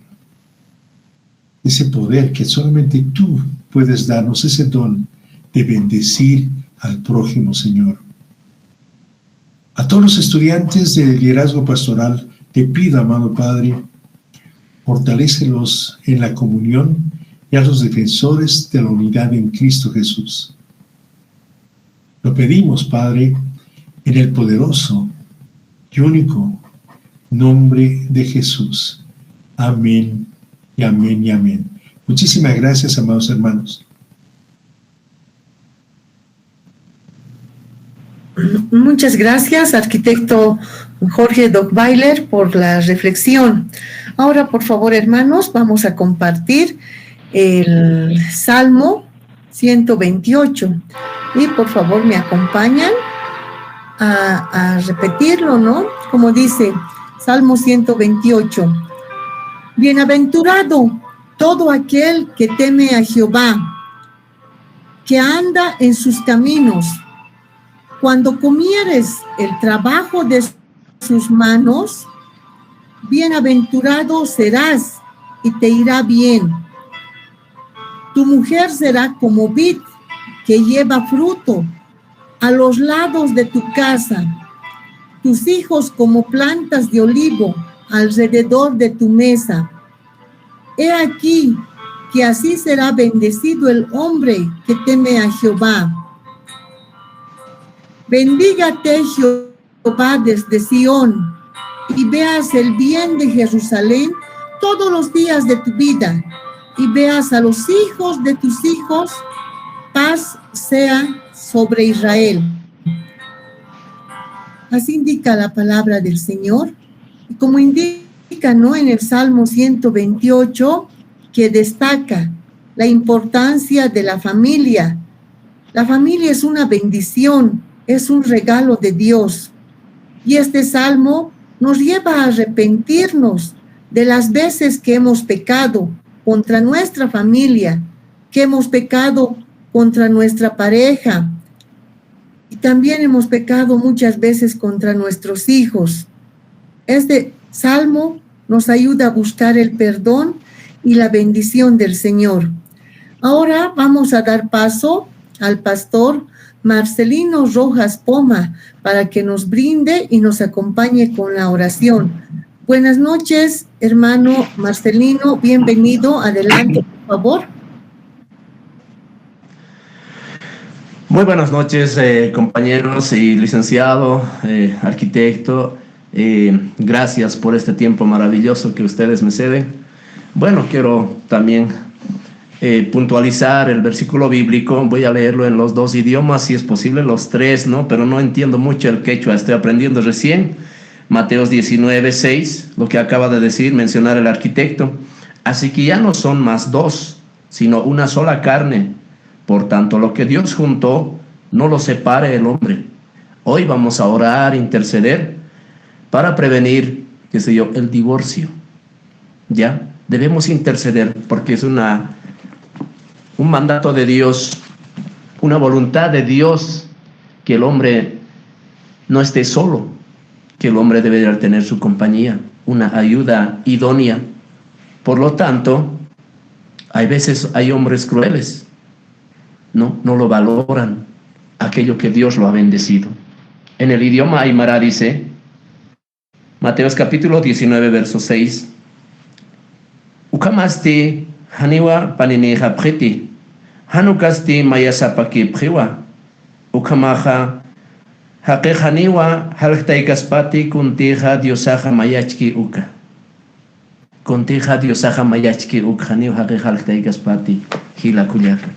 ese poder que solamente tú puedes darnos, ese don de bendecir al prójimo, Señor. A todos los estudiantes de liderazgo pastoral, te pido, amado Padre, fortalécelos en la comunión y a los defensores de la unidad en Cristo Jesús. Lo pedimos, Padre, en el poderoso y único nombre de Jesús. Amén y amén y amén. Muchísimas gracias, amados hermanos. Muchas gracias, arquitecto Jorge Dockweiler, por la reflexión. Ahora, por favor, hermanos, vamos a compartir el Salmo 128. Y por favor, me acompañan a repetirlo, ¿no? Como dice Salmo 128. Bienaventurado todo aquel que teme a Jehová, que anda en sus caminos. Cuando comieres el trabajo de sus manos, bienaventurado serás y te irá bien. Tu mujer será como vid que lleva fruto a los lados de tu casa, tus hijos como plantas de olivo alrededor de tu mesa. He aquí que así será bendecido el hombre que teme a Jehová. Bendígate Jehová desde Sión, y veas el bien de Jerusalén todos los días de tu vida, y veas a los hijos de tus hijos. Paz sea sobre Israel. Así indica la palabra del Señor, y como indica, ¿no?, en el Salmo 128, que destaca la importancia de la familia. La familia es una bendición, es un regalo de Dios. Y este salmo nos lleva a arrepentirnos de las veces que hemos pecado contra nuestra familia, que hemos pecado contra nuestra pareja, y también hemos pecado muchas veces contra nuestros hijos. Este salmo nos ayuda a buscar el perdón y la bendición del Señor. Ahora vamos a dar paso al pastor Marcelino Rojas Poma para que nos brinde y nos acompañe con la oración. Buenas noches, hermano Marcelino, bienvenido. Adelante, por favor. Muy buenas noches, compañeros y licenciado, arquitecto. Gracias por este tiempo maravilloso que ustedes me ceden. Bueno, quiero también puntualizar el versículo bíblico. Voy a leerlo en los dos idiomas, si es posible los tres, ¿no? Pero no entiendo mucho el quechua, estoy aprendiendo recién. Mateos 19:6, lo que acaba de decir, mencionar el arquitecto. Así que ya no son más dos, sino una sola carne. Por tanto, lo que Dios juntó, no lo separe el hombre. Hoy vamos a orar, interceder, para prevenir, qué sé yo, el divorcio. ¿Ya? Debemos interceder porque es un mandato de Dios, una voluntad de Dios, que el hombre no esté solo, que el hombre debe tener su compañía, una ayuda idónea. Por lo tanto, hay veces hay hombres crueles, no lo valoran, aquello que Dios lo ha bendecido. En el idioma aymara dice, Mateos capítulo 19, verso 6, Ukamasti haniwa panineja priti, hanukasti mayasapaki priwa, ukamaja haqeqaniwa halqtaykaspati kuntija diosaja mayachki uka. Kuntija diosaja mayachki uka haniwa haqeqalqtaykaspati hilakullaka.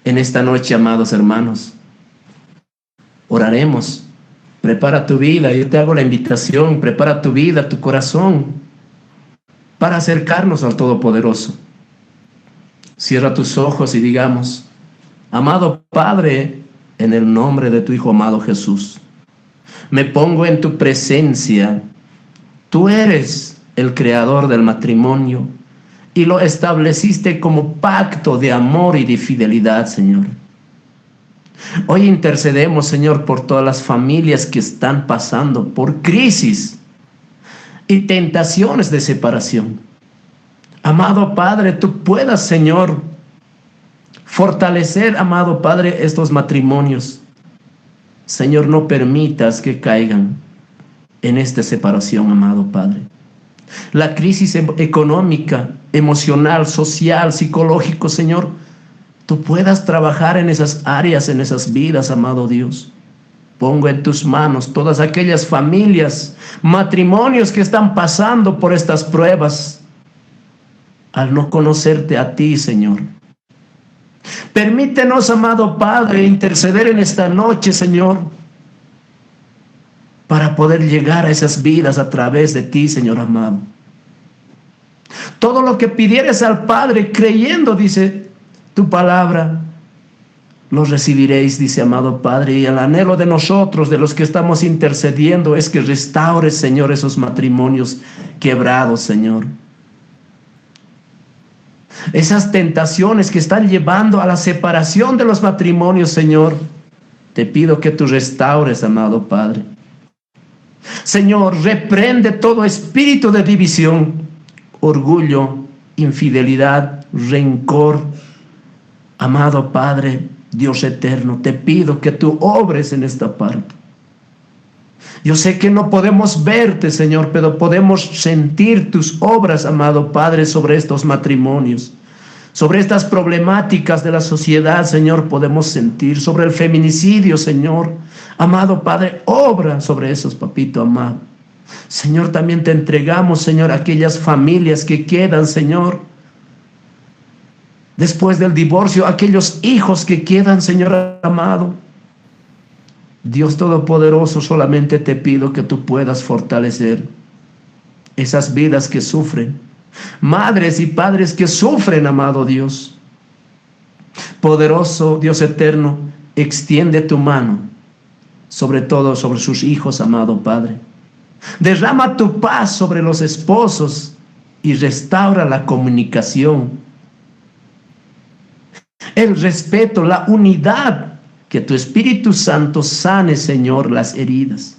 En esta noche, amados hermanos, oraremos. Prepara tu vida, yo te hago la invitación, prepara tu vida, tu corazón, para acercarnos al Todopoderoso. Cierra tus ojos y digamos, amado Padre, en el nombre de tu Hijo amado Jesús, me pongo en tu presencia. Tú eres el creador del matrimonio y lo estableciste como pacto de amor y de fidelidad, Señor. Hoy intercedemos, Señor, por todas las familias que están pasando por crisis y tentaciones de separación. Amado Padre, tú puedas, Señor, fortalecer, amado Padre, estos matrimonios. Señor, no permitas que caigan en esta separación, amado Padre. La crisis económica, emocional, social, psicológico, Señor, tú puedas trabajar en esas áreas, en esas vidas, amado Dios. Pongo en tus manos todas aquellas familias, matrimonios que están pasando por estas pruebas al no conocerte a ti, Señor. Permítenos, amado Padre, interceder en esta noche, Señor, para poder llegar a esas vidas a través de ti, Señor amado. Todo lo que pidieres al Padre, creyendo, dice tu palabra, lo recibiréis, dice amado Padre. Y el anhelo de nosotros, de los que estamos intercediendo, es que restaures, Señor, esos matrimonios quebrados, Señor. Esas tentaciones que están llevando a la separación de los matrimonios, Señor, te pido que tú restaures, amado Padre. Señor, reprende todo espíritu de división, orgullo, infidelidad, rencor. Amado Padre, Dios eterno, te pido que tú obres en esta parte. Yo sé que no podemos verte, Señor, pero podemos sentir tus obras, amado Padre, sobre estos matrimonios, sobre estas problemáticas de la sociedad, Señor, podemos sentir, sobre el feminicidio, Señor. Amado Padre, obra sobre esos, papito amado. Señor, también te entregamos, Señor, aquellas familias que quedan, Señor, después del divorcio, aquellos hijos que quedan, Señor amado. Dios Todopoderoso, solamente te pido que tú puedas fortalecer esas vidas que sufren, madres y padres que sufren, amado Dios. Poderoso Dios eterno, extiende tu mano, sobre todo sobre sus hijos, amado Padre. Derrama tu paz sobre los esposos y restaura la comunicación, el respeto, la unidad. Que tu Espíritu Santo sane, Señor, las heridas.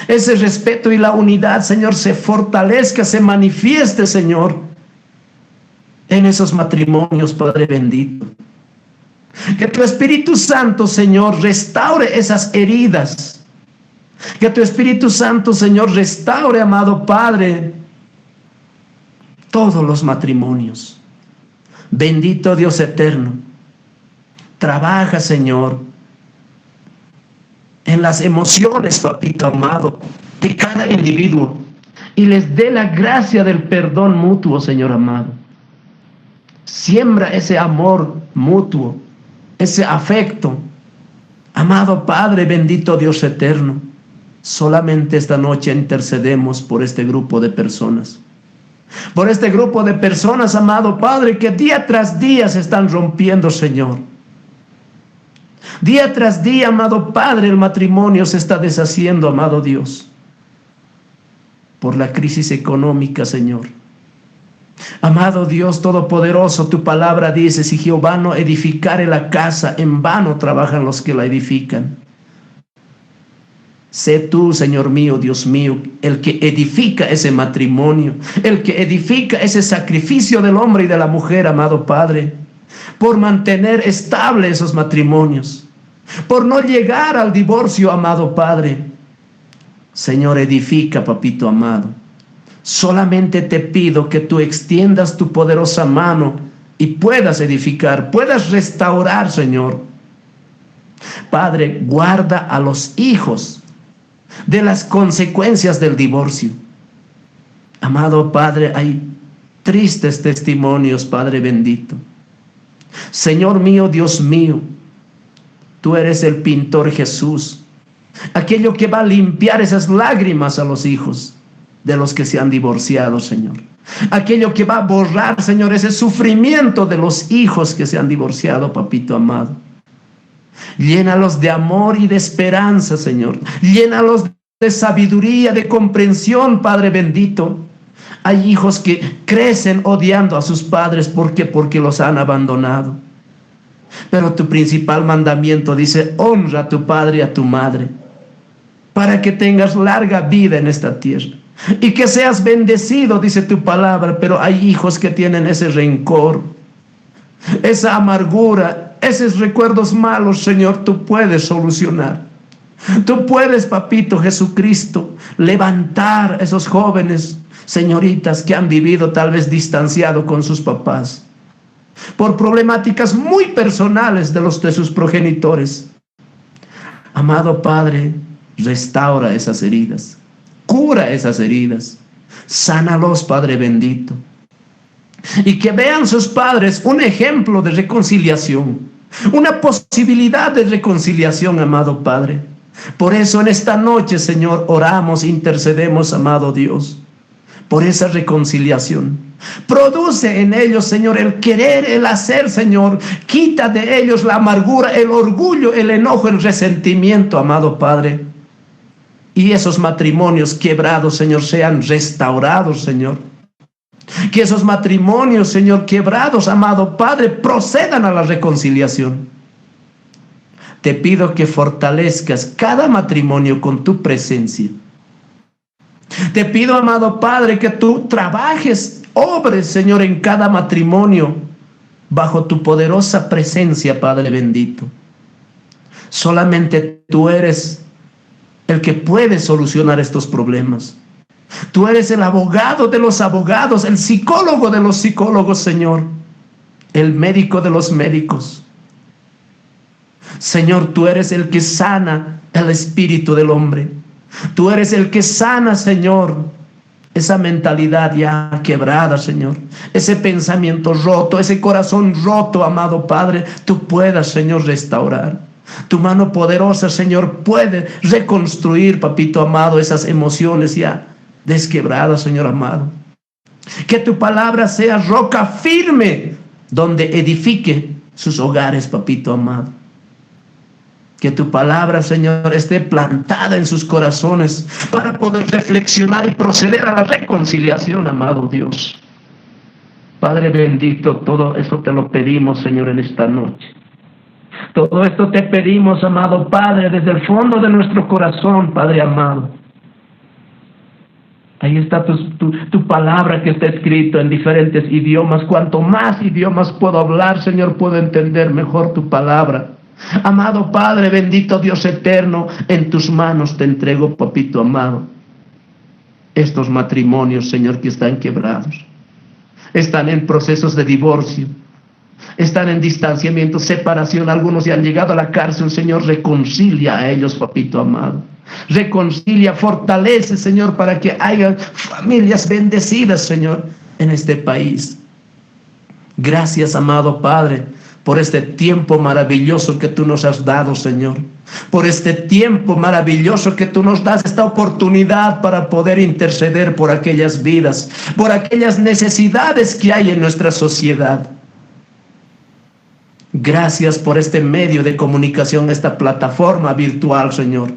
Ese respeto y la unidad, Señor, se fortalezca, se manifieste, Señor, en esos matrimonios, Padre bendito. Que tu Espíritu Santo, Señor, restaure esas heridas. Que tu Espíritu Santo, Señor, restaure, amado Padre, todos los matrimonios. Bendito Dios eterno. Trabaja, Señor, en las emociones, papito amado, de cada individuo, y les dé la gracia del perdón mutuo, Señor amado. Siembra ese amor mutuo, ese afecto. Amado Padre, bendito Dios eterno, solamente esta noche intercedemos por este grupo de personas. Por este grupo de personas, amado Padre, que día tras día se están rompiendo, Señor. Día tras día, amado Padre, el matrimonio se está deshaciendo, amado Dios, por la crisis económica, Señor. Amado Dios Todopoderoso, tu palabra dice, si Jehová no edificare la casa, en vano trabajan los que la edifican. Sé tú, Señor mío, Dios mío, el que edifica ese matrimonio, el que edifica ese sacrificio del hombre y de la mujer, amado Padre. por mantener estable esos matrimonios, por no llegar al divorcio, amado Padre. Señor, edifica, papito amado. Solamente te pido que tú extiendas tu poderosa mano y puedas edificar, puedas restaurar, Señor. Padre, guarda a los hijos de las consecuencias del divorcio. Amado Padre, hay tristes testimonios, Padre bendito. Señor mío, Dios mío, tú eres el pintor Jesús, aquello que va a limpiar esas lágrimas a los hijos de los que se han divorciado, Señor. Aquello que va a borrar, Señor, ese sufrimiento de los hijos que se han divorciado, papito amado. Llénalos de amor y de esperanza, Señor. Llénalos de sabiduría, de comprensión, Padre bendito. Hay hijos que crecen odiando a sus padres porque los han abandonado. Pero tu principal mandamiento dice: honra a tu padre y a tu madre, para que tengas larga vida en esta tierra y que seas bendecido, dice tu palabra. Pero hay hijos que tienen ese rencor, esa amargura, esos recuerdos malos. Señor, tú puedes solucionar. Tú puedes, papito Jesucristo, levantar a esos jóvenes, señoritas, que han vivido tal vez distanciado con sus papás por problemáticas muy personales de sus progenitores. Amado Padre, restaura esas heridas, cura esas heridas, sánalos, Padre bendito, y que vean sus padres un ejemplo de reconciliación, una posibilidad de reconciliación, amado Padre. Por eso en esta noche, Señor, oramos, intercedemos, amado Dios, por esa reconciliación. Produce en ellos, Señor, el querer, el hacer, Señor. Quita de ellos la amargura, el orgullo, el enojo, el resentimiento, amado Padre. Y esos matrimonios quebrados, Señor, sean restaurados, Señor. Que esos matrimonios, Señor, quebrados, amado Padre, procedan a la reconciliación. Te pido que fortalezcas cada matrimonio con tu presencia. Te pido, amado Padre, que tú trabajes, obres, Señor, en cada matrimonio bajo tu poderosa presencia, Padre bendito. Solamente tú eres el que puede solucionar estos problemas. Tú eres el abogado de los abogados, el psicólogo de los psicólogos, Señor, el médico de los médicos. Señor, tú eres el que sana el espíritu del hombre. Tú eres el que sana, Señor, esa mentalidad ya quebrada, Señor, ese pensamiento roto, ese corazón roto, amado Padre. Tú puedas, Señor, restaurar. Tu mano poderosa, Señor, puede reconstruir, papito amado, esas emociones ya desquebradas, Señor amado. Que tu palabra sea roca firme donde edifique sus hogares, papito amado. Que tu palabra, Señor, esté plantada en sus corazones para poder reflexionar y proceder a la reconciliación, amado Dios. Padre bendito, todo eso te lo pedimos, Señor, en esta noche. Todo esto te pedimos, amado Padre, desde el fondo de nuestro corazón, Padre amado. Ahí está tu palabra que está escrito en diferentes idiomas. Cuanto más idiomas puedo hablar, Señor, puedo entender mejor tu palabra. Amado Padre, bendito Dios eterno, en tus manos te entrego, papito amado, estos matrimonios, Señor, que están quebrados, están en procesos de divorcio, están en distanciamiento, separación. Algunos ya han llegado a la cárcel. Señor, reconcilia a ellos, papito amado. Reconcilia, fortalece, Señor, para que haya familias bendecidas, Señor, en este país. Gracias, amado Padre, por este tiempo maravilloso que tú nos has dado, Señor. Por este tiempo maravilloso que tú nos das, esta oportunidad para poder interceder por aquellas vidas, por aquellas necesidades que hay en nuestra sociedad. Gracias por este medio de comunicación, esta plataforma virtual, Señor.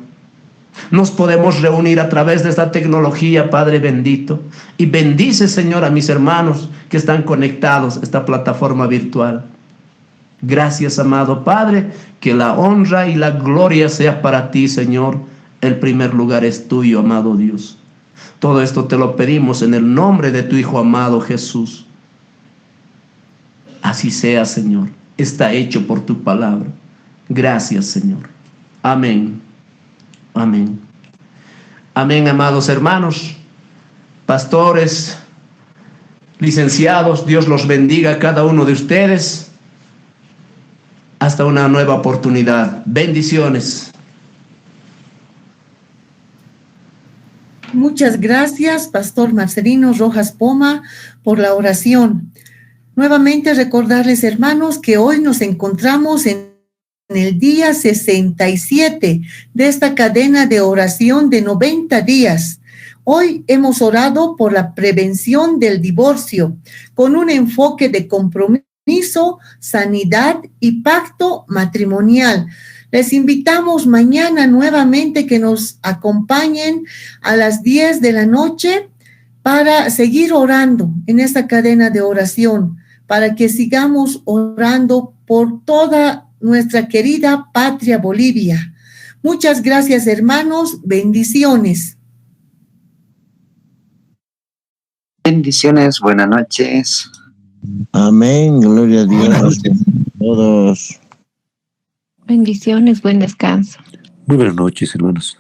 Nos podemos reunir a través de esta tecnología, Padre bendito. Y bendice, Señor, a mis hermanos que están conectados a esta plataforma virtual. Gracias, amado Padre, que la honra y la gloria sea para ti, Señor. El primer lugar es tuyo, amado Dios. Todo esto te lo pedimos en el nombre de tu Hijo amado Jesús. Así sea, Señor. está hecho por tu palabra. Gracias, Señor. Amén. Amén. Amén, amados hermanos, pastores, licenciados, Dios los bendiga a cada uno de ustedes. Hasta una nueva oportunidad. Bendiciones. Muchas gracias, Pastor Marcelino Rojas Poma, por la oración. Nuevamente recordarles, hermanos, que hoy nos encontramos en el día 67 de esta cadena de oración de 90 días. Hoy hemos orado por la prevención del divorcio con un enfoque de compromiso, sanidad y pacto matrimonial. Les invitamos mañana nuevamente que nos acompañen a las 10 de la noche para seguir orando en esta cadena de oración, para que sigamos orando por toda nuestra querida patria Bolivia. Muchas gracias, hermanos. Bendiciones. Bendiciones, buenas noches. Amén, gloria a Dios a todos. Bendiciones, buen descanso. Muy buenas noches, hermanos.